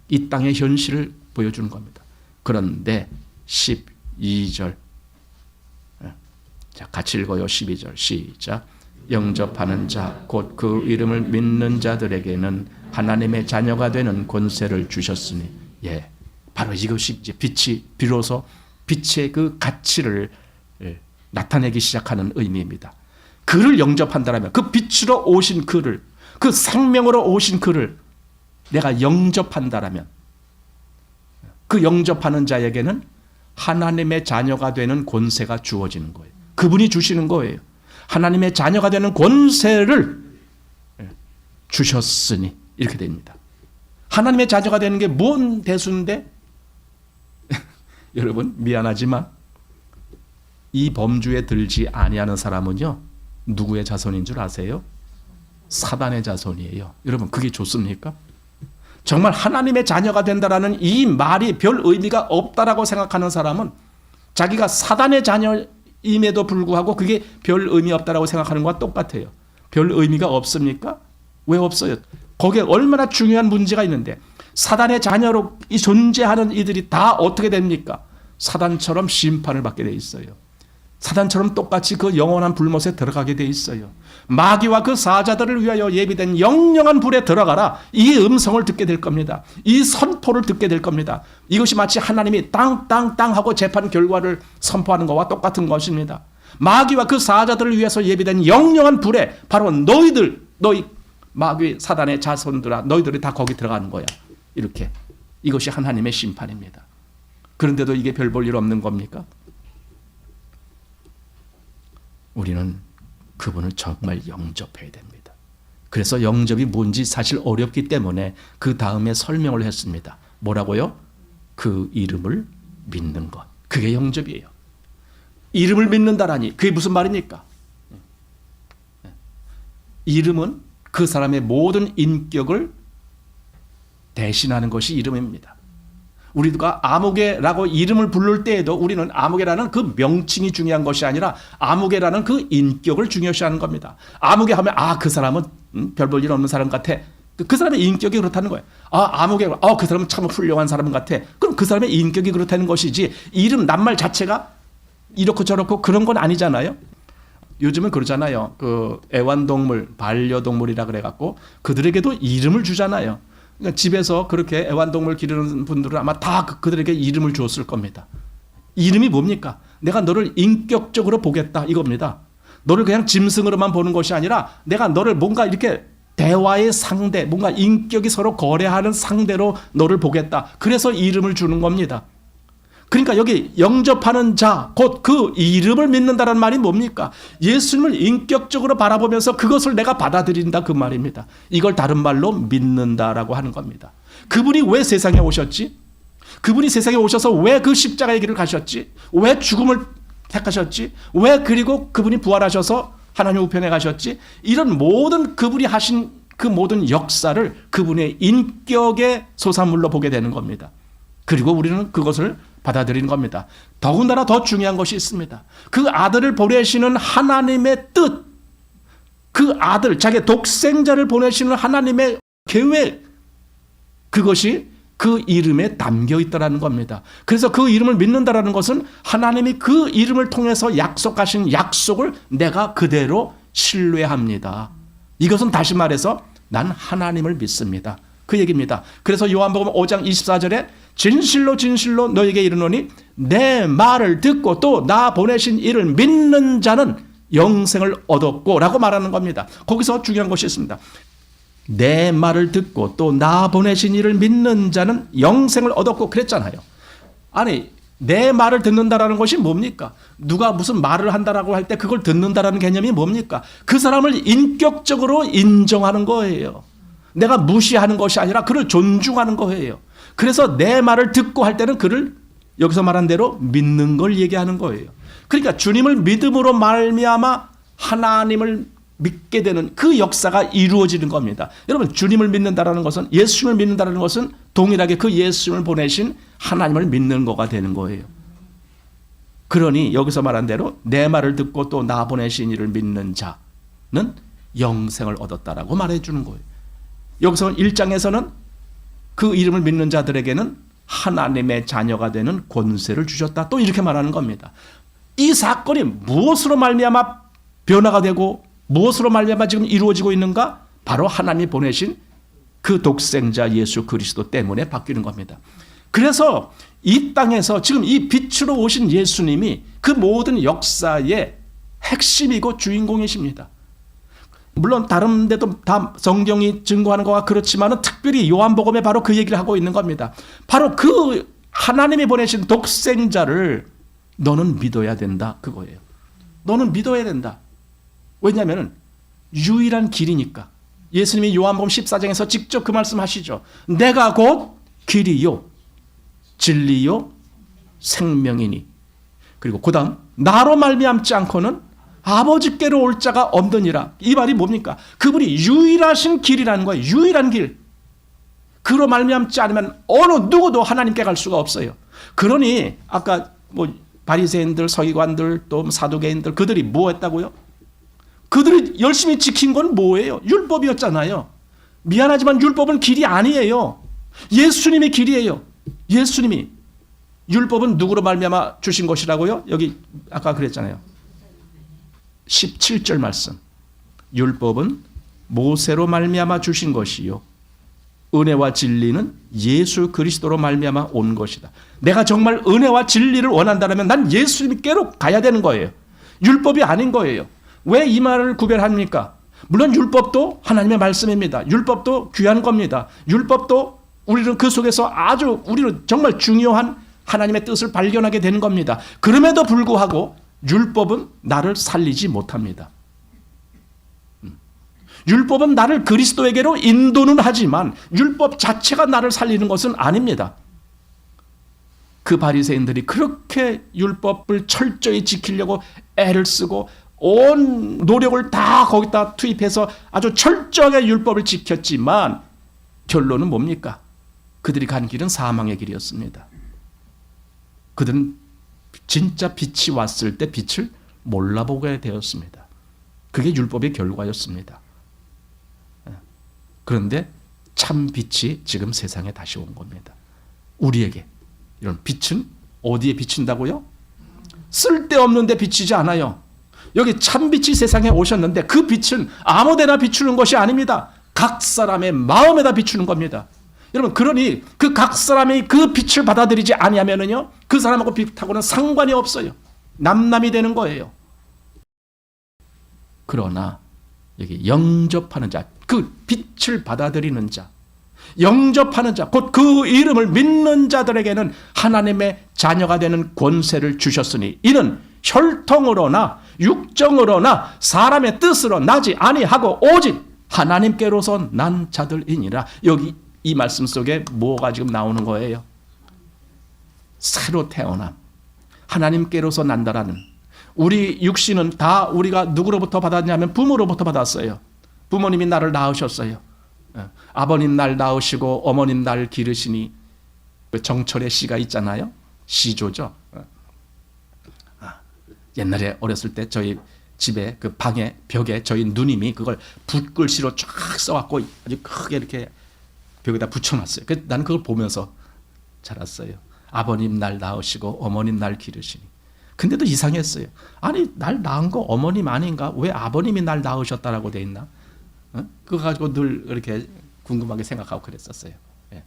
이 땅의 현실을 보여주는 겁니다. 그런데 12절, 자, 같이 읽어요. 12절 시작. 영접하는 자 곧 그 이름을 믿는 자들에게는 하나님의 자녀가 되는 권세를 주셨으니, 예, 바로 이것이 이제 빛이 비로소 빛의 그 가치를 나타내기 시작하는 의미입니다. 그를 영접한다라면, 그 빛으로 오신 그를, 그 생명으로 오신 그를 내가 영접한다라면, 그 영접하는 자에게는 하나님의 자녀가 되는 권세가 주어지는 거예요. 그분이 주시는 거예요. 하나님의 자녀가 되는 권세를 주셨으니 이렇게 됩니다. 하나님의 자녀가 되는 게 뭔 대수인데? 여러분 미안하지만 이 범주에 들지 아니하는 사람은요, 누구의 자손인 줄 아세요? 사단의 자손이에요. 여러분 그게 좋습니까? 정말 하나님의 자녀가 된다라는 이 말이 별 의미가 없다라고 생각하는 사람은 자기가 사단의 자녀임에도 불구하고 그게 별 의미 없다라고 생각하는 것과 똑같아요. 별 의미가 없습니까? 왜 없어요? 거기에 얼마나 중요한 문제가 있는데, 사단의 자녀로 존재하는 이들이 다 어떻게 됩니까? 사단처럼 심판을 받게 돼 있어요. 사단처럼 똑같이 그 영원한 불못에 들어가게 돼 있어요. 마귀와 그 사자들을 위하여 예비된 영영한 불에 들어가라. 이 음성을 듣게 될 겁니다. 이 선포를 듣게 될 겁니다. 이것이 마치 하나님이 땅 하고 재판 결과를 선포하는 것과 똑같은 것입니다. 마귀와 그 사자들을 위해서 예비된 영영한 불에 바로 너희 마귀 사단의 자손들아, 너희들이 다 거기 들어가는 거야. 이렇게. 이것이 하나님의 심판입니다. 그런데도 이게 별 볼 일 없는 겁니까? 우리는 그분을 정말 영접해야 됩니다. 그래서 영접이 뭔지 사실 어렵기 때문에 그 다음에 설명을 했습니다. 뭐라고요? 그 이름을 믿는 것. 그게 영접이에요. 이름을 믿는다라니 그게 무슨 말입니까? 이름은 그 사람의 모든 인격을 대신하는 것이 이름입니다. 우리가 아무개라고 이름을 부를 때에도 우리는 아무개라는 그 명칭이 중요한 것이 아니라 아무개라는 그 인격을 중요시하는 겁니다. 아무개 하면 그 사람은 별 볼 일 없는 사람 같아. 그 사람의 인격이 그렇다는 거예요. 아무개, 그 사람은 참 훌륭한 사람 같아. 그럼 그 사람의 인격이 그렇다는 것이지 이름 낱말 자체가 이렇고 저렇고 그런 건 아니잖아요. 요즘은 그러잖아요. 그 애완동물, 반려동물이라 그래갖고 그들에게도 이름을 주잖아요. 그러니까 집에서 그렇게 애완동물 기르는 분들은 아마 다 그들에게 이름을 주었을 겁니다. 이름이 뭡니까? 내가 너를 인격적으로 보겠다 이겁니다. 너를 그냥 짐승으로만 보는 것이 아니라 내가 너를 뭔가 이렇게 대화의 상대, 뭔가 인격이 서로 거래하는 상대로 너를 보겠다. 그래서 이름을 주는 겁니다. 그러니까 여기 영접하는 자, 곧 그 이름을 믿는다는 말이 뭡니까? 예수님을 인격적으로 바라보면서 그것을 내가 받아들인다 그 말입니다. 이걸 다른 말로 믿는다라고 하는 겁니다. 그분이 왜 세상에 오셨지? 그분이 세상에 오셔서 왜 그 십자가의 길을 가셨지? 왜 죽음을 택하셨지? 왜 그리고 그분이 부활하셔서 하나님 우편에 가셨지? 이런 모든 그분이 하신 그 모든 역사를 그분의 인격의 소산물로 보게 되는 겁니다. 그리고 우리는 그것을 받아들이는 겁니다. 더군다나 더 중요한 것이 있습니다. 그 아들을 보내시는 하나님의 뜻, 그 아들, 자기의 독생자를 보내시는 하나님의 계획, 그것이 그 이름에 담겨 있다는 겁니다. 그래서 그 이름을 믿는다는 것은 하나님이 그 이름을 통해서 약속하신 약속을 내가 그대로 신뢰합니다. 이것은 다시 말해서 난 하나님을 믿습니다. 그 얘기입니다. 그래서 요한복음 5장 24절에 진실로 진실로 너에게 이르노니 내 말을 듣고 또 나 보내신 이를 믿는 자는 영생을 얻었고 라고 말하는 겁니다. 거기서 중요한 것이 있습니다. 내 말을 듣고 또 나 보내신 이를 믿는 자는 영생을 얻었고 그랬잖아요. 아니 내 말을 듣는다라는 것이 뭡니까? 누가 무슨 말을 한다라고 할 때 그걸 듣는다라는 개념이 뭡니까? 그 사람을 인격적으로 인정하는 거예요. 내가 무시하는 것이 아니라 그를 존중하는 거예요. 그래서 내 말을 듣고 할 때는 그를 여기서 말한 대로 믿는 걸 얘기하는 거예요. 그러니까 주님을 믿음으로 말미암아 하나님을 믿게 되는 그 역사가 이루어지는 겁니다. 여러분, 주님을 믿는다라는 것은, 예수님을 믿는다라는 것은 동일하게 그 예수님을 보내신 하나님을 믿는 거가 되는 거예요. 그러니 여기서 말한 대로 내 말을 듣고 또 나 보내신 이를 믿는 자는 영생을 얻었다라고 말해주는 거예요. 여기서 1장에서는 그 이름을 믿는 자들에게는 하나님의 자녀가 되는 권세를 주셨다, 또 이렇게 말하는 겁니다. 이 사건이 무엇으로 말미암아 변화가 되고 무엇으로 말미암아 지금 이루어지고 있는가? 바로 하나님이 보내신 그 독생자 예수 그리스도 때문에 바뀌는 겁니다. 그래서 이 땅에서 지금 이 빛으로 오신 예수님이 그 모든 역사의 핵심이고 주인공이십니다. 물론 다른 데도 다 성경이 증거하는 것과 그렇지만 특별히 요한복음에 바로 그 얘기를 하고 있는 겁니다. 바로 그 하나님이 보내신 독생자를 너는 믿어야 된다, 그거예요. 너는 믿어야 된다. 왜냐하면 유일한 길이니까. 예수님이 요한복음 14장에서 직접 그 말씀하시죠. 내가 곧 길이요 진리요 생명이니. 그리고 그 다음 나로 말미암지 않고는 아버지께로 올 자가 없느니라. 이 말이 뭡니까? 그분이 유일하신 길이라는 거예요. 유일한 길. 그로 말미암지 않으면 어느 누구도 하나님께 갈 수가 없어요. 그러니 아까 바리새인들, 서기관들, 또 사두개인들, 그들이 뭐 했다고요? 그들이 열심히 지킨 건 뭐예요? 율법이었잖아요. 미안하지만 율법은 길이 아니에요. 예수님이 길이에요. 예수님이. 율법은 누구로 말미암아 주신 것이라고요? 여기 아까 그랬잖아요. 17절 말씀. 율법은 모세로 말미암아 주신 것이요 은혜와 진리는 예수 그리스도로 말미암아 온 것이다. 내가 정말 은혜와 진리를 원한다면 난 예수님께로 가야 되는 거예요. 율법이 아닌 거예요. 왜 이 말을 구별합니까? 물론 율법도 하나님의 말씀입니다. 율법도 귀한 겁니다. 율법도 우리는 그 속에서 아주 우리는 정말 중요한 하나님의 뜻을 발견하게 되는 겁니다. 그럼에도 불구하고 율법은 나를 살리지 못합니다. 율법은 나를 그리스도에게로 인도는 하지만 율법 자체가 나를 살리는 것은 아닙니다. 그 바리새인들이 그렇게 율법을 철저히 지키려고 애를 쓰고 온 노력을 다 거기다 투입해서 아주 철저하게 율법을 지켰지만 결론은 뭡니까? 그들이 간 길은 사망의 길이었습니다. 그들은 진짜 빛이 왔을 때 빛을 몰라보게 되었습니다. 그게 율법의 결과였습니다. 그런데 참 빛이 지금 세상에 다시 온 겁니다. 우리에게 이런 빛은 어디에 비친다고요? 쓸데없는 데 비치지 않아요. 여기 참 빛이 세상에 오셨는데 그 빛은 아무데나 비추는 것이 아닙니다. 각 사람의 마음에다 비추는 겁니다. 여러분, 그러니 그 각 사람이 그 빛을 받아들이지 아니하면은요, 그 사람하고 빛하고는 상관이 없어요. 남남이 되는 거예요. 그러나 여기 영접하는 자, 그 빛을 받아들이는 자, 영접하는 자, 곧 그 이름을 믿는 자들에게는 하나님의 자녀가 되는 권세를 주셨으니 이는 혈통으로나 육정으로나 사람의 뜻으로 나지 아니하고 오직 하나님께로서 난 자들이니라. 여기 이 말씀 속에 뭐가 지금 나오는 거예요? 새로 태어남, 하나님께로서 난다라는. 우리 육신은 다 우리가 누구로부터 받았냐면 부모로부터 받았어요. 부모님이 나를 낳으셨어요. 아버님 날 낳으시고 어머님 날 기르시니. 정철의 시가 있잖아요. 시조죠. 옛날에 어렸을 때 저희 집에 그 방에 벽에 저희 누님이 그걸 붓글씨로 쫙 써갖고 아주 크게 이렇게 벽에다 붙여놨어요. 나는 그걸 보면서 자랐어요. 아버님 날 낳으시고 어머님 날 기르시니. 근데도 이상했어요. 아니, 날 낳은 거 어머님 아닌가? 왜 아버님이 날 낳으셨다라고 돼 있나? 그거 가지고 늘 이렇게 궁금하게 생각하고 그랬었어요. 예.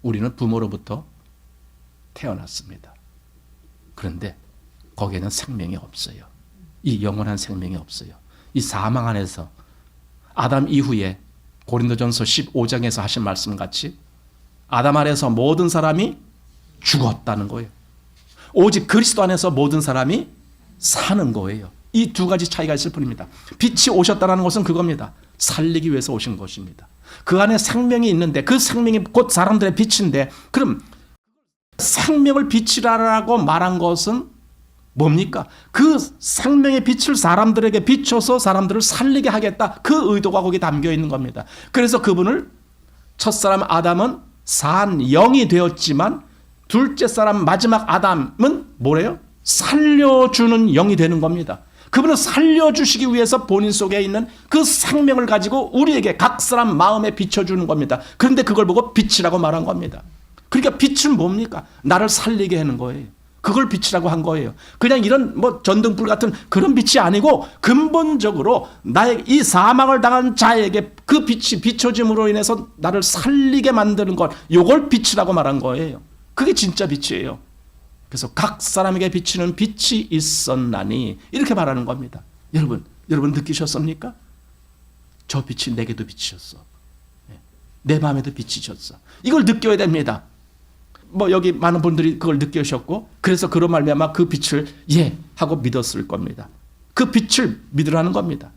우리는 부모로부터 태어났습니다. 그런데 거기에는 생명이 없어요. 이 영원한 생명이 없어요. 이 사망 안에서 아담 이후에 고린도전서 15장에서 하신 말씀 같이 아담 안에서 모든 사람이 죽었다는 거예요. 오직 그리스도 안에서 모든 사람이 사는 거예요. 이 두 가지 차이가 있을 뿐입니다. 빛이 오셨다는 것은 그겁니다. 살리기 위해서 오신 것입니다. 그 안에 생명이 있는데 그 생명이 곧 사람들의 빛인데, 그럼 생명을 빛이라고 말한 것은 뭡니까? 그 생명의 빛을 사람들에게 비춰서 사람들을 살리게 하겠다. 그 의도가 거기에 담겨 있는 겁니다. 그래서 그분을 첫사람 아담은 산 영이 되었지만 둘째 사람 마지막 아담은 뭐래요? 살려주는 영이 되는 겁니다. 그분은 살려주시기 위해서 본인 속에 있는 그 생명을 가지고 우리에게 각 사람 마음에 비춰주는 겁니다. 그런데 그걸 보고 빛이라고 말한 겁니다. 그러니까 빛은 뭡니까? 나를 살리게 하는 거예요. 그걸 빛이라고 한 거예요. 그냥 이런 전등불 같은 그런 빛이 아니고 근본적으로 나의 이 사망을 당한 자에게 그 빛이 비춰짐으로 인해서 나를 살리게 만드는 것, 요걸 빛이라고 말한 거예요. 그게 진짜 빛이에요. 그래서 각 사람에게 비치는 빛이 있었나니 이렇게 말하는 겁니다. 여러분 느끼셨습니까? 저 빛이 내게도 비치셨어. 내 마음에도 비치셨어. 이걸 느껴야 됩니다. 여기 많은 분들이 그걸 느끼셨고 그래서 그런 말미암아 그 빛을 하고 믿었을 겁니다. 그 빛을 믿으라는 겁니다.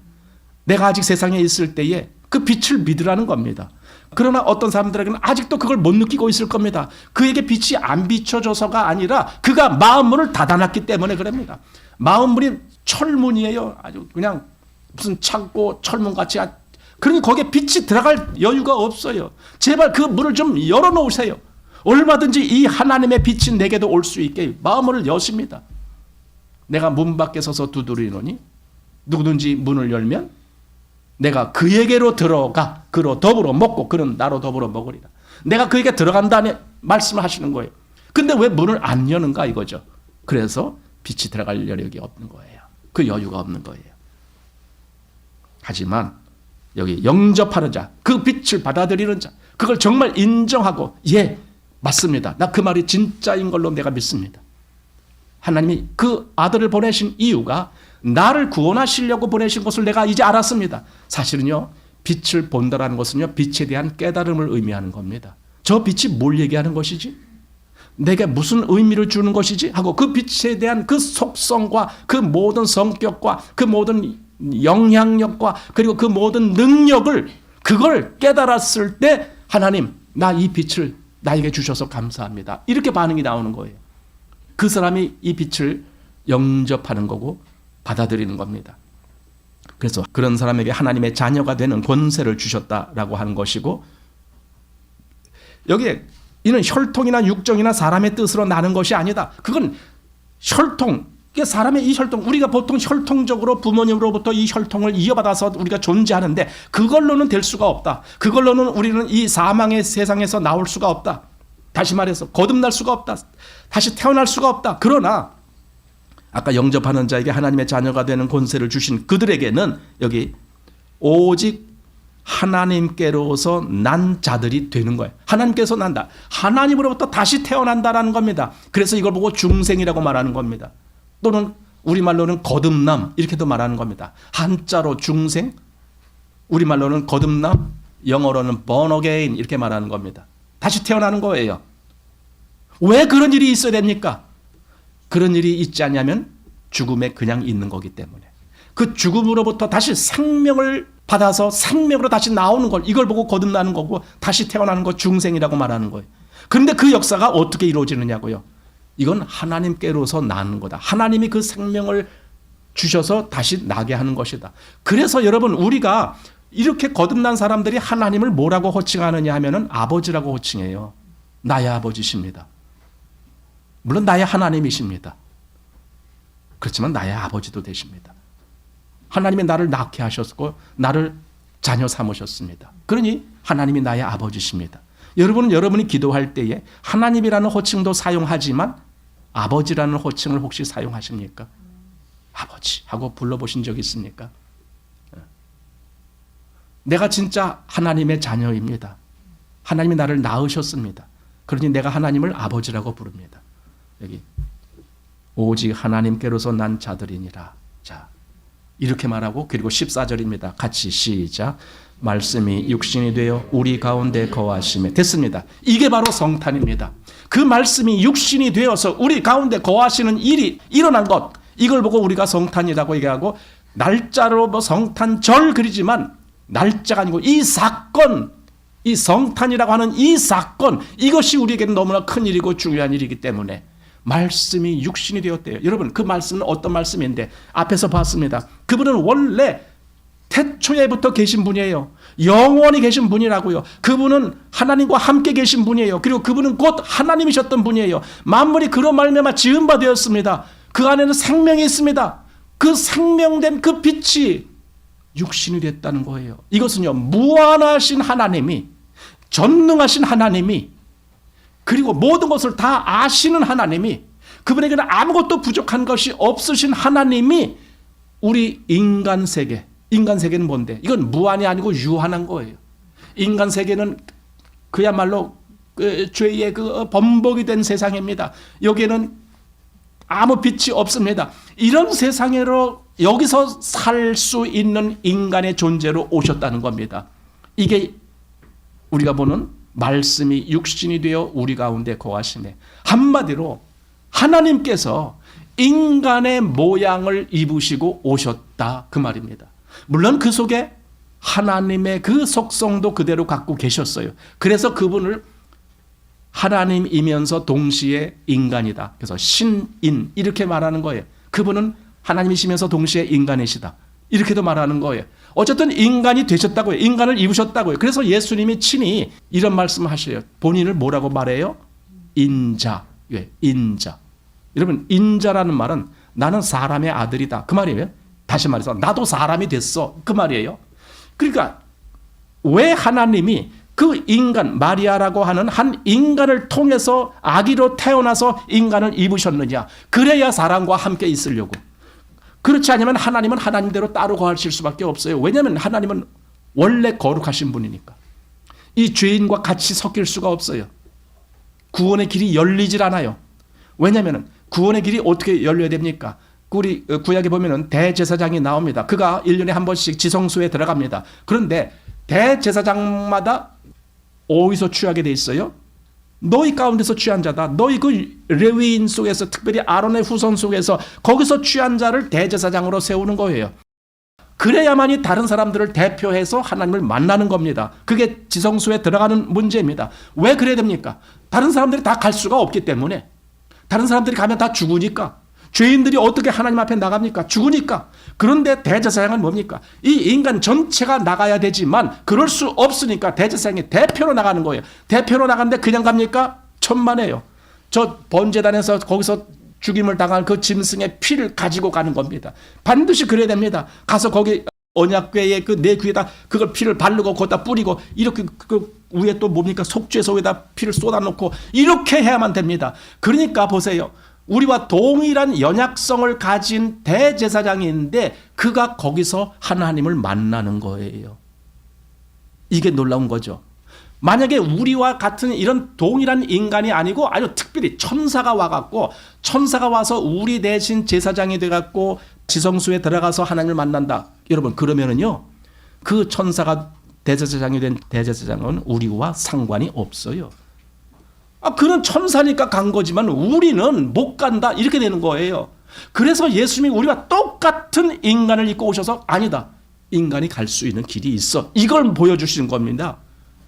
내가 아직 세상에 있을 때에 그 빛을 믿으라는 겁니다. 그러나 어떤 사람들에게는 아직도 그걸 못 느끼고 있을 겁니다. 그에게 빛이 안 비춰져서가 아니라 그가 마음문을 닫아놨기 때문에 그럽니다. 마음문이 철문이에요. 아주 그냥 무슨 창고 철문같이. 그러니 거기에 빛이 들어갈 여유가 없어요. 제발 그 문을 좀 열어놓으세요. 얼마든지 이 하나님의 빛이 내게도 올 수 있게 마음을 여십니다. 내가 문 밖에 서서 두드리노니 누구든지 문을 열면 내가 그에게로 들어가 그로 더불어 먹고 그는 나로 더불어 먹으리라. 내가 그에게 들어간다는 말씀을 하시는 거예요. 근데 왜 문을 안 여는가 이거죠. 그래서 빛이 들어갈 여력이 없는 거예요. 그 여유가 없는 거예요. 하지만 여기 영접하는 자, 그 빛을 받아들이는 자, 그걸 정말 인정하고 맞습니다. 나 그 말이 진짜인 걸로 내가 믿습니다. 하나님이 그 아들을 보내신 이유가 나를 구원하시려고 보내신 것을 내가 이제 알았습니다. 사실은요, 빛을 본다라는 것은요, 빛에 대한 깨달음을 의미하는 겁니다. 저 빛이 뭘 얘기하는 것이지? 내게 무슨 의미를 주는 것이지? 하고 그 빛에 대한 그 속성과 그 모든 성격과 그 모든 영향력과 그리고 그 모든 능력을 그걸 깨달았을 때 하나님, 나 이 빛을 나에게 주셔서 감사합니다. 이렇게 반응이 나오는 거예요. 그 사람이 이 빛을 영접하는 거고 받아들이는 겁니다. 그래서 그런 사람에게 하나님의 자녀가 되는 권세를 주셨다라고 하는 것이고 여기에 이는 혈통이나 육정이나 사람의 뜻으로 나는 것이 아니다. 그건 혈통, 사람의 이 혈통, 우리가 보통 혈통적으로 부모님으로부터 이 혈통을 이어받아서 우리가 존재하는데 그걸로는 될 수가 없다. 그걸로는 우리는 이 사망의 세상에서 나올 수가 없다. 다시 말해서 거듭날 수가 없다. 다시 태어날 수가 없다. 그러나 아까 영접하는 자에게 하나님의 자녀가 되는 권세를 주신 그들에게는 여기 오직 하나님께로서 난 자들이 되는 거예요. 하나님께서 난다. 하나님으로부터 다시 태어난다라는 겁니다. 그래서 이걸 보고 중생이라고 말하는 겁니다. 또는 우리말로는 거듭남 이렇게도 말하는 겁니다. 한자로 중생, 우리말로는 거듭남, 영어로는 born again 이렇게 말하는 겁니다. 다시 태어나는 거예요. 왜 그런 일이 있어야 됩니까? 그런 일이 있지 않냐면 죽음에 그냥 있는 거기 때문에 그 죽음으로부터 다시 생명을 받아서 생명으로 다시 나오는 걸 이걸 보고 거듭나는 거고 다시 태어나는 거 중생이라고 말하는 거예요. 그런데 그 역사가 어떻게 이루어지느냐고요. 이건 하나님께로서 나는 거다. 하나님이 그 생명을 주셔서 다시 나게 하는 것이다. 그래서 여러분 우리가 이렇게 거듭난 사람들이 하나님을 뭐라고 호칭하느냐 하면은 아버지라고 호칭해요. 나의 아버지십니다. 물론 나의 하나님이십니다. 그렇지만 나의 아버지도 되십니다. 하나님이 나를 낳게 하셨고 나를 자녀 삼으셨습니다. 그러니 하나님이 나의 아버지십니다. 여러분은 여러분이 기도할 때에 하나님이라는 호칭도 사용하지만 아버지라는 호칭을 혹시 사용하십니까? 아버지 하고 불러보신 적 있습니까? 내가 진짜 하나님의 자녀입니다. 하나님이 나를 낳으셨습니다. 그러니 내가 하나님을 아버지라고 부릅니다. 여기 오직 하나님께로서 난 자들이니라. 자, 이렇게 말하고 그리고 14절입니다. 같이 시작. 말씀이 육신이 되어 우리 가운데 거하심에 됐습니다. 이게 바로 성탄입니다. 그 말씀이 육신이 되어서 우리 가운데 거하시는 일이 일어난 것 이걸 보고 우리가 성탄이라고 얘기하고 날짜로 성탄절 그리지만 날짜가 아니고 이 사건 이 성탄이라고 하는 이 사건 이것이 우리에게는 너무나 큰 일이고 중요한 일이기 때문에 말씀이 육신이 되었대요. 여러분, 그 말씀은 어떤 말씀인데 앞에서 봤습니다. 그분은 원래 태초에부터 계신 분이에요. 영원히 계신 분이라고요. 그분은 하나님과 함께 계신 분이에요. 그리고 그분은 곧 하나님이셨던 분이에요. 만물이 그로 말미암아 지은 바 되었습니다. 그 안에는 생명이 있습니다. 그 생명된 그 빛이 육신이 됐다는 거예요. 이것은요, 무한하신 하나님이, 전능하신 하나님이, 그리고 모든 것을 다 아시는 하나님이, 그분에게는 아무것도 부족한 것이 없으신 하나님이 우리 인간 세계는 뭔데? 이건 무한이 아니고 유한한 거예요. 인간 세계는 그야말로 죄의 그 범벅이 된 세상입니다. 여기에는 아무 빛이 없습니다. 이런 세상으로 여기서 살 수 있는 인간의 존재로 오셨다는 겁니다. 이게 우리가 보는 말씀이 육신이 되어 우리 가운데 거하시네. 한마디로 하나님께서 인간의 모양을 입으시고 오셨다, 그 말입니다. 물론 그 속에 하나님의 그 속성도 그대로 갖고 계셨어요. 그래서 그분을 하나님이면서 동시에 인간이다. 그래서 신인 이렇게 말하는 거예요. 그분은 하나님이시면서 동시에 인간이시다. 이렇게도 말하는 거예요. 어쨌든 인간이 되셨다고요. 인간을 입으셨다고요. 그래서 예수님이 친히 이런 말씀을 하셔요. 본인을 뭐라고 말해요? 인자. 왜? 인자. 여러분, 인자라는 말은 나는 사람의 아들이다, 그 말이에요. 다시 말해서 나도 사람이 됐어, 그 말이에요. 그러니까 왜 하나님이 그 인간, 마리아라고 하는 한 인간을 통해서 아기로 태어나서 인간을 입으셨느냐? 그래야 사람과 함께 있으려고. 그렇지 않으면 하나님은 하나님대로 따로 거하실 수밖에 없어요. 왜냐하면 하나님은 원래 거룩하신 분이니까. 이 죄인과 같이 섞일 수가 없어요. 구원의 길이 열리질 않아요. 왜냐하면 구원의 길이 어떻게 열려야 됩니까? 우리 구약에 보면은 대제사장이 나옵니다. 그가 1년에 한 번씩 지성소에 들어갑니다. 그런데 대제사장마다 어디서 취하게 돼 있어요? 너희 가운데서 취한 자다. 너희 그 레위인 속에서, 특별히 아론의 후손 속에서 거기서 취한 자를 대제사장으로 세우는 거예요. 그래야만이 다른 사람들을 대표해서 하나님을 만나는 겁니다. 그게 지성소에 들어가는 문제입니다. 왜 그래야 됩니까? 다른 사람들이 다 갈 수가 없기 때문에. 다른 사람들이 가면 다 죽으니까. 죄인들이 어떻게 하나님 앞에 나갑니까? 죽으니까. 그런데 대제사장은 뭡니까? 이 인간 전체가 나가야 되지만 그럴 수 없으니까 대제사장이 대표로 나가는 거예요. 대표로 나가는데 그냥 갑니까? 천만에요. 저 번제단에서 거기서 죽임을 당할 그 짐승의 피를 가지고 가는 겁니다. 반드시 그래야 됩니다. 가서 거기 언약궤에 그 내 귀에다 그걸 피를 바르고 거기다 뿌리고 이렇게 그 위에 또 뭡니까? 속죄소 위에다 피를 쏟아놓고 이렇게 해야만 됩니다. 그러니까 보세요. 우리와 동일한 연약성을 가진 대제사장인데 그가 거기서 하나님을 만나는 거예요. 이게 놀라운 거죠. 만약에 우리와 같은 이런 동일한 인간이 아니고 아주 특별히 천사가 와갖고 천사가 와서 우리 대신 제사장이 돼갖고 지성소에 들어가서 하나님을 만난다. 여러분, 그러면은요, 그 천사가 대제사장이 된 대제사장은 우리와 상관이 없어요. 그는 천사니까 간 거지만 우리는 못 간다, 이렇게 되는 거예요. 그래서 예수님이 우리와 똑같은 인간을 입고 오셔서 아니다, 인간이 갈 수 있는 길이 있어, 이걸 보여주시는 겁니다.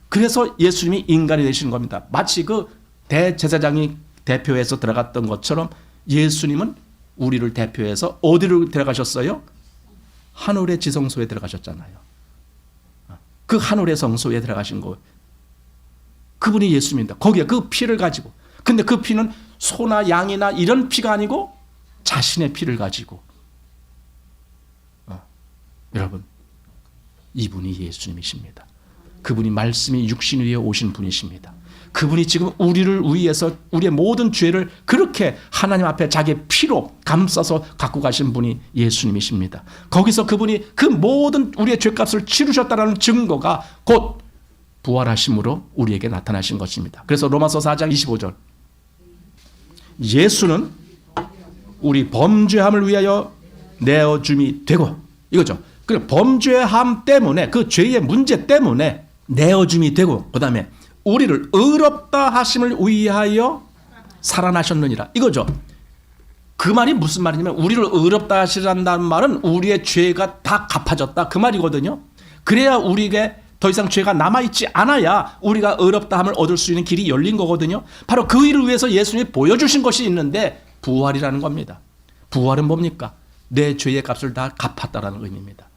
그래서 예수님이 인간이 되시는 겁니다. 마치 그 대제사장이 대표해서 들어갔던 것처럼 예수님은 우리를 대표해서 어디로 들어가셨어요? 하늘의 지성소에 들어가셨잖아요. 그 하늘의 성소에 들어가신 거예요. 그분이 예수님입니다. 거기에 그 피를 가지고. 근데 그 피는 소나 양이나 이런 피가 아니고 자신의 피를 가지고. 여러분, 이분이 예수님이십니다. 그분이 말씀이 육신이 되어 오신 분이십니다. 그분이 지금 우리를 위해서 우리의 모든 죄를 그렇게 하나님 앞에 자기의 피로 감싸서 갖고 가신 분이 예수님이십니다. 거기서 그분이 그 모든 우리의 죄값을 치르셨다는 증거가 곧 부활하심으로 우리에게 나타나신 것입니다. 그래서 로마서 4장 25절, 예수는 우리 범죄함을 위하여 내어줌이 되고, 이거죠. 그 범죄함 때문에, 그 죄의 문제 때문에 내어줌이 되고, 그 다음에 우리를 의롭다 하심을 위하여 살아나셨느니라, 이거죠. 그 말이 무슨 말이냐면 우리를 의롭다 하시란다는 말은 우리의 죄가 다 갚아졌다, 그 말이거든요. 그래야 우리에게 더 이상 죄가 남아있지 않아야 우리가 의롭다함을 얻을 수 있는 길이 열린 거거든요. 바로 그 일을 위해서 예수님이 보여주신 것이 있는데 부활이라는 겁니다. 부활은 뭡니까? 내 죄의 값을 다 갚았다라는 의미입니다.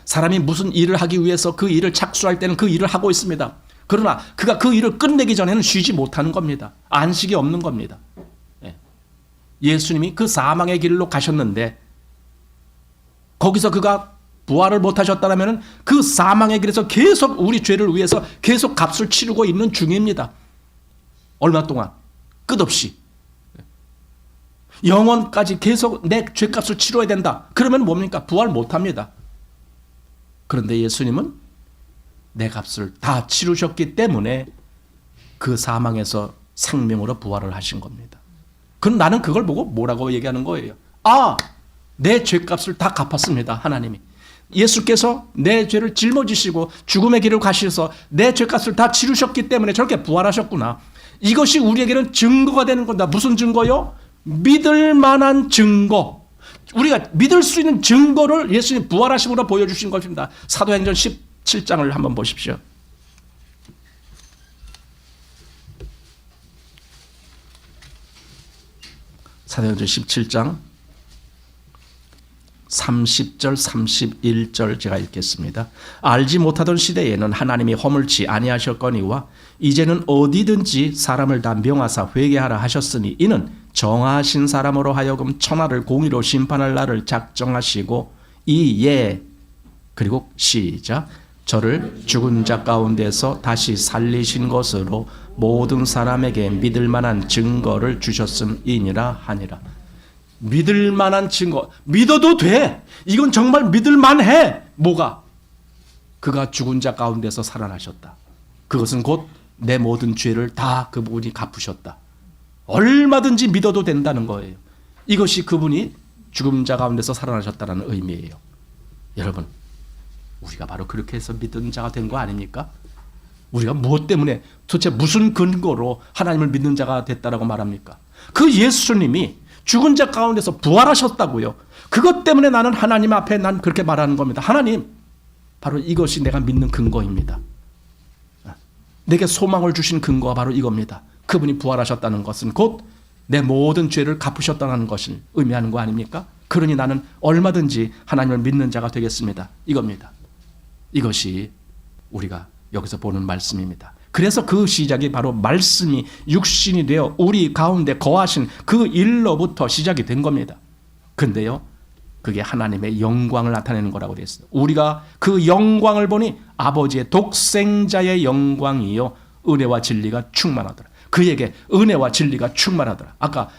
사람이 무슨 일을 하기 위해서 그 일을 착수할 때는 그 일을 하고 있습니다. 그러나 그가 그 일을 끝내기 전에는 쉬지 못하는 겁니다. 안식이 없는 겁니다. 예수님이 그 사망의 길로 가셨는데 거기서 그가 부활을 못하셨다면 그 사망의 길에서 계속 우리 죄를 위해서 계속 값을 치르고 있는 중입니다. 얼마 동안 끝없이 영원까지 계속 내 죄값을 치러야 된다. 그러면 뭡니까? 부활 못합니다. 그런데 예수님은 내 값을 다 치르셨기 때문에 그 사망에서 생명으로 부활을 하신 겁니다. 그럼 나는 그걸 보고 뭐라고 얘기하는 거예요? 아, 내 죄값을 다 갚았습니다. 하나님이. 예수께서 내 죄를 짊어지시고 죽음의 길을 가셔서 내 죄값을 다 치르셨기 때문에 저렇게 부활하셨구나. 이것이 우리에게는 증거가 되는 겁니다. 무슨 증거요? 믿을 만한 증거. 우리가 믿을 수 있는 증거를 예수님 부활하심으로 보여주신 것입니다. 사도행전 17장을 한번 보십시오. 사도행전 17장 30절 31절 제가 읽겠습니다. 알지 못하던 시대에는 하나님이 허물치 아니하셨거니와 이제는 어디든지 사람을 다 명하사 회개하라 하셨으니 이는 정하신 사람으로 하여금 천하를 공의로 심판할 날을 작정하시고 이예 그리고 시작 저를 죽은 자 가운데서 다시 살리신 것으로 모든 사람에게 믿을 만한 증거를 주셨음이니라 하니라. 믿을 만한 증거. 믿어도 돼. 이건 정말 믿을 만해. 뭐가? 그가 죽은 자 가운데서 살아나셨다. 그것은 곧 내 모든 죄를 다 그분이 갚으셨다. 얼마든지 믿어도 된다는 거예요. 이것이 그분이 죽은 자 가운데서 살아나셨다는 의미예요. 여러분, 우리가 바로 그렇게 해서 믿는 자가 된 거 아닙니까? 우리가 무엇 때문에 도대체 무슨 근거로 하나님을 믿는 자가 됐다라고 말합니까? 그 예수님이 죽은 자 가운데서 부활하셨다고요. 그것 때문에 나는 하나님 앞에 난 그렇게 말하는 겁니다. 하나님, 바로 이것이 내가 믿는 근거입니다. 내게 소망을 주신 근거가 바로 이겁니다. 그분이 부활하셨다는 것은 곧 내 모든 죄를 갚으셨다는 것을 의미하는 거 아닙니까? 그러니 나는 얼마든지 하나님을 믿는 자가 되겠습니다. 이겁니다. 이것이 우리가 여기서 보는 말씀입니다. 그래서 그 시작이 바로 말씀이 육신이 되어 우리 가운데 거하신 그 일로부터 시작이 된 겁니다. 근데요, 그게 하나님의 영광을 나타내는 거라고 되어 있어요. 우리가 그 영광을 보니 아버지의 독생자의 영광이요 은혜와 진리가 충만하더라. 그에게 은혜와 진리가 충만하더라. 아까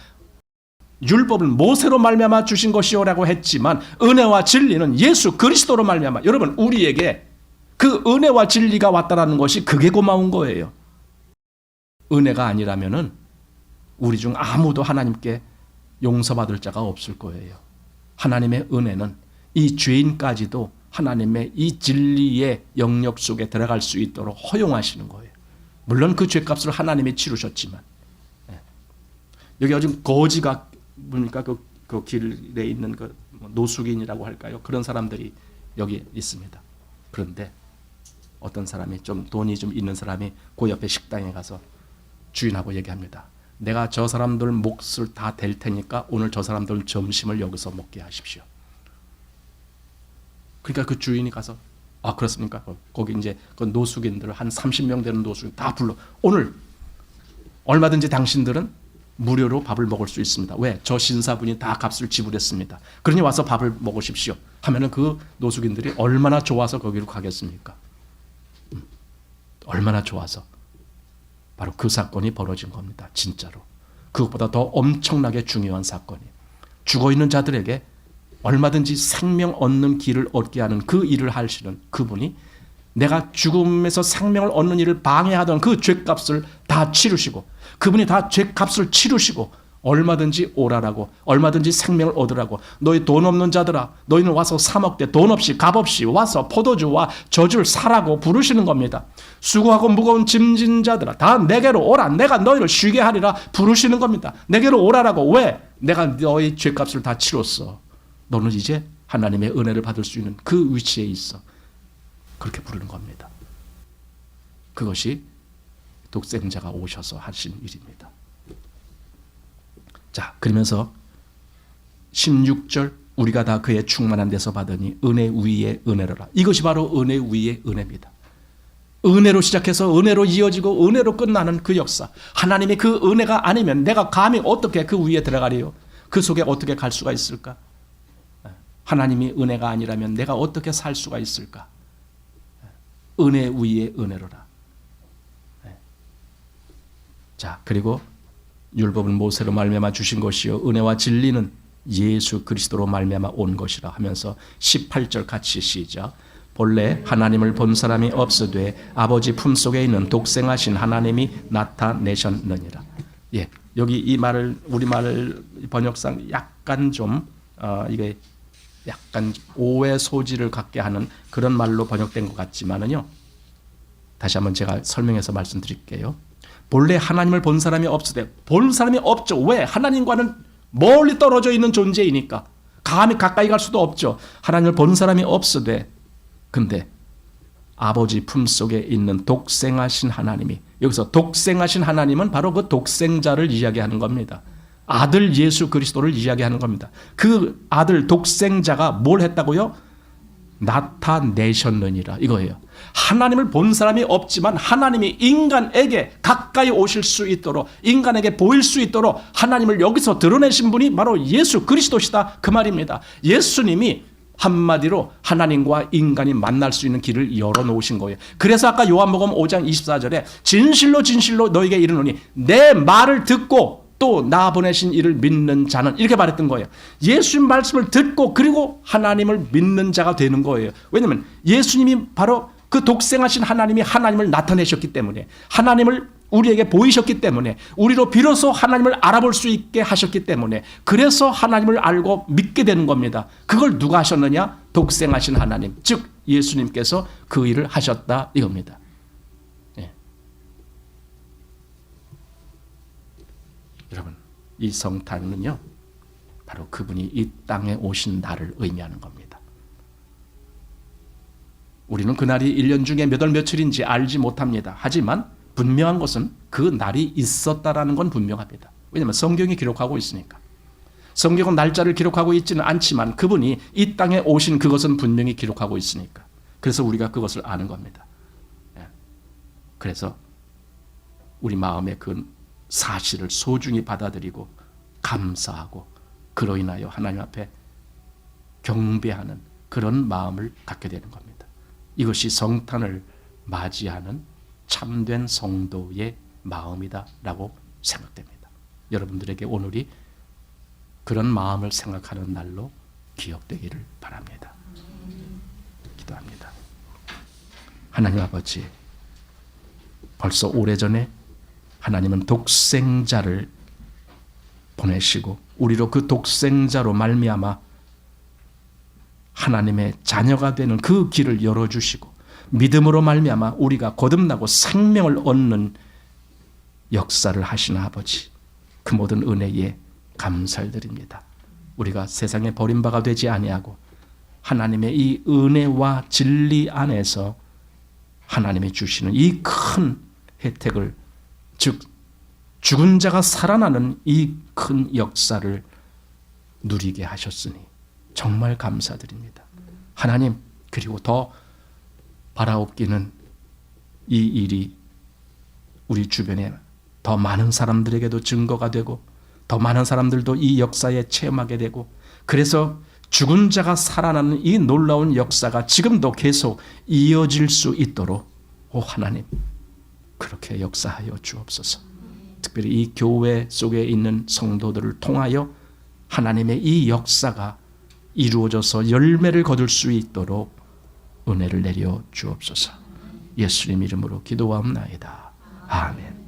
율법을 모세로 말미암아 주신 것이요라고 했지만 은혜와 진리는 예수 그리스도로 말미암아. 여러분, 우리에게 그 은혜와 진리가 왔다라는 것이 그게 고마운 거예요. 은혜가 아니라면은 우리 중 아무도 하나님께 용서받을 자가 없을 거예요. 하나님의 은혜는 이 죄인까지도 하나님의 이 진리의 영역 속에 들어갈 수 있도록 허용하시는 거예요. 물론 그 죄값을 하나님이 치르셨지만. 여기 요즘 거지가 뭡니까? 그 길에 있는 그 노숙인이라고 할까요? 그런 사람들이 여기 있습니다. 그런데 어떤 사람이 좀 돈이 좀 있는 사람이 그 옆에 식당에 가서 주인하고 얘기합니다. 내가 저 사람들 몫을 다 댈 테니까 오늘 저 사람들 점심을 여기서 먹게 하십시오. 그러니까 그 주인이 가서 아 그렇습니까? 거기 이제 그 노숙인들 한 30명 되는 노숙인 다 불러. 오늘 얼마든지 당신들은 무료로 밥을 먹을 수 있습니다. 왜? 저 신사분이 다 값을 지불했습니다. 그러니 와서 밥을 먹으십시오. 하면은 그 노숙인들이 얼마나 좋아서 거기로 가겠습니까? 얼마나 좋아서. 바로 그 사건이 벌어진 겁니다. 진짜로. 그것보다 더 엄청나게 중요한 사건이. 죽어있는 자들에게 얼마든지 생명 얻는 길을 얻게 하는 그 일을 하시는 그분이 내가 죽음에서 생명을 얻는 일을 방해하던 그 죄값을 다 치르시고 그분이 다 죄값을 치르시고 얼마든지 오라라고 얼마든지 생명을 얻으라고 너희 돈 없는 자들아 너희는 와서 사 먹되 돈 없이 값 없이 와서 포도주와 저주를 사라고 부르시는 겁니다. 수고하고 무거운 짐진 자들아 다 내게로 오라 내가 너희를 쉬게 하리라 부르시는 겁니다. 내게로 오라라고 왜? 내가 너희 죄값을 다 치렀어. 너는 이제 하나님의 은혜를 받을 수 있는 그 위치에 있어. 그렇게 부르는 겁니다. 그것이 독생자가 오셔서 하신 일입니다. 자, 그러면서 16절 우리가 다 그의 충만한 데서 받으니 은혜 위에 은혜로라. 이것이 바로 은혜 위에 은혜입니다. 은혜로 시작해서 은혜로 이어지고 은혜로 끝나는 그 역사. 하나님의 그 은혜가 아니면 내가 감히 어떻게 그 위에 들어가리요? 그 속에 어떻게 갈 수가 있을까? 하나님이 은혜가 아니라면 내가 어떻게 살 수가 있을까? 은혜 위에 은혜로라. 자, 그리고 율법은 모세로 말미암아 주신 것이요 은혜와 진리는 예수 그리스도로 말미암아 온 것이라 하면서 18절 같이 시작. 본래 하나님을 본 사람이 없으되 아버지 품속에 있는 독생하신 하나님이 나타내셨느니라. 예, 여기 이 말을 우리말 번역상 약간 좀 이게 약간 오해 소지를 갖게 하는 그런 말로 번역된 것 같지만은요. 다시 한번 제가 설명해서 말씀드릴게요. 본래 하나님을 본 사람이 없으되 본 사람이 없죠. 왜? 하나님과는 멀리 떨어져 있는 존재이니까 감히 가까이 갈 수도 없죠. 하나님을 본 사람이 없으되 근데 아버지 품속에 있는 독생하신 하나님이, 여기서 독생하신 하나님은 바로 그 독생자를 이야기하는 겁니다. 아들 예수 그리스도를 이야기하는 겁니다. 그 아들 독생자가 뭘 했다고요? 나타내셨느니라 이거예요. 하나님을 본 사람이 없지만 하나님이 인간에게 가까이 오실 수 있도록, 인간에게 보일 수 있도록 하나님을 여기서 드러내신 분이 바로 예수 그리스도시다 그 말입니다. 예수님이 한마디로 하나님과 인간이 만날 수 있는 길을 열어놓으신 거예요. 그래서 아까 요한복음 5장 24절에 진실로 진실로 너에게 이르노니 내 말을 듣고 또 나 보내신 이를 믿는 자는, 이렇게 말했던 거예요. 예수님 말씀을 듣고 그리고 하나님을 믿는 자가 되는 거예요. 왜냐하면 예수님이 바로 그 독생하신 하나님이 하나님을 나타내셨기 때문에, 하나님을 우리에게 보이셨기 때문에, 우리로 비로소 하나님을 알아볼 수 있게 하셨기 때문에, 그래서 하나님을 알고 믿게 되는 겁니다. 그걸 누가 하셨느냐? 독생하신 하나님, 즉 예수님께서 그 일을 하셨다 이겁니다. 예. 여러분, 이 성탄은요 바로 그분이 이 땅에 오신 날을 의미하는 겁니다. 우리는 그날이 1년 중에 몇 월 며칠인지 알지 못합니다. 하지만 분명한 것은 그 날이 있었다라는 건 분명합니다. 왜냐하면 성경이 기록하고 있으니까. 성경은 날짜를 기록하고 있지는 않지만 그분이 이 땅에 오신 그것은 분명히 기록하고 있으니까. 그래서 우리가 그것을 아는 겁니다. 그래서 우리 마음에 그 사실을 소중히 받아들이고 감사하고 그로 인하여 하나님 앞에 경배하는 그런 마음을 갖게 되는 겁니다. 이것이 성탄을 맞이하는 참된 성도의 마음이다라고 생각됩니다. 여러분들에게 오늘이 그런 마음을 생각하는 날로 기억되기를 바랍니다. 기도합니다. 하나님 아버지, 벌써 오래전에 하나님은 독생자를 보내시고 우리로 그 독생자로 말미암아 하나님의 자녀가 되는 그 길을 열어주시고 믿음으로 말미암아 우리가 거듭나고 생명을 얻는 역사를 하시는 아버지, 그 모든 은혜에 감사를 드립니다. 우리가 세상에 버림바가 되지 아니하고 하나님의 이 은혜와 진리 안에서 하나님이 주시는 이 큰 혜택을, 즉 죽은 자가 살아나는 이 큰 역사를 누리게 하셨으니 정말 감사드립니다. 하나님, 그리고 더 바라옵기는 이 일이 우리 주변에 더 많은 사람들에게도 증거가 되고 더 많은 사람들도 이 역사에 체험하게 되고, 그래서 죽은 자가 살아나는 이 놀라운 역사가 지금도 계속 이어질 수 있도록 하나님 그렇게 역사하여 주옵소서. 특별히 이 교회 속에 있는 성도들을 통하여 하나님의 이 역사가 이루어져서 열매를 거둘 수 있도록 은혜를 내려 주옵소서. 예수님 이름으로 기도하옵나이다. 아멘.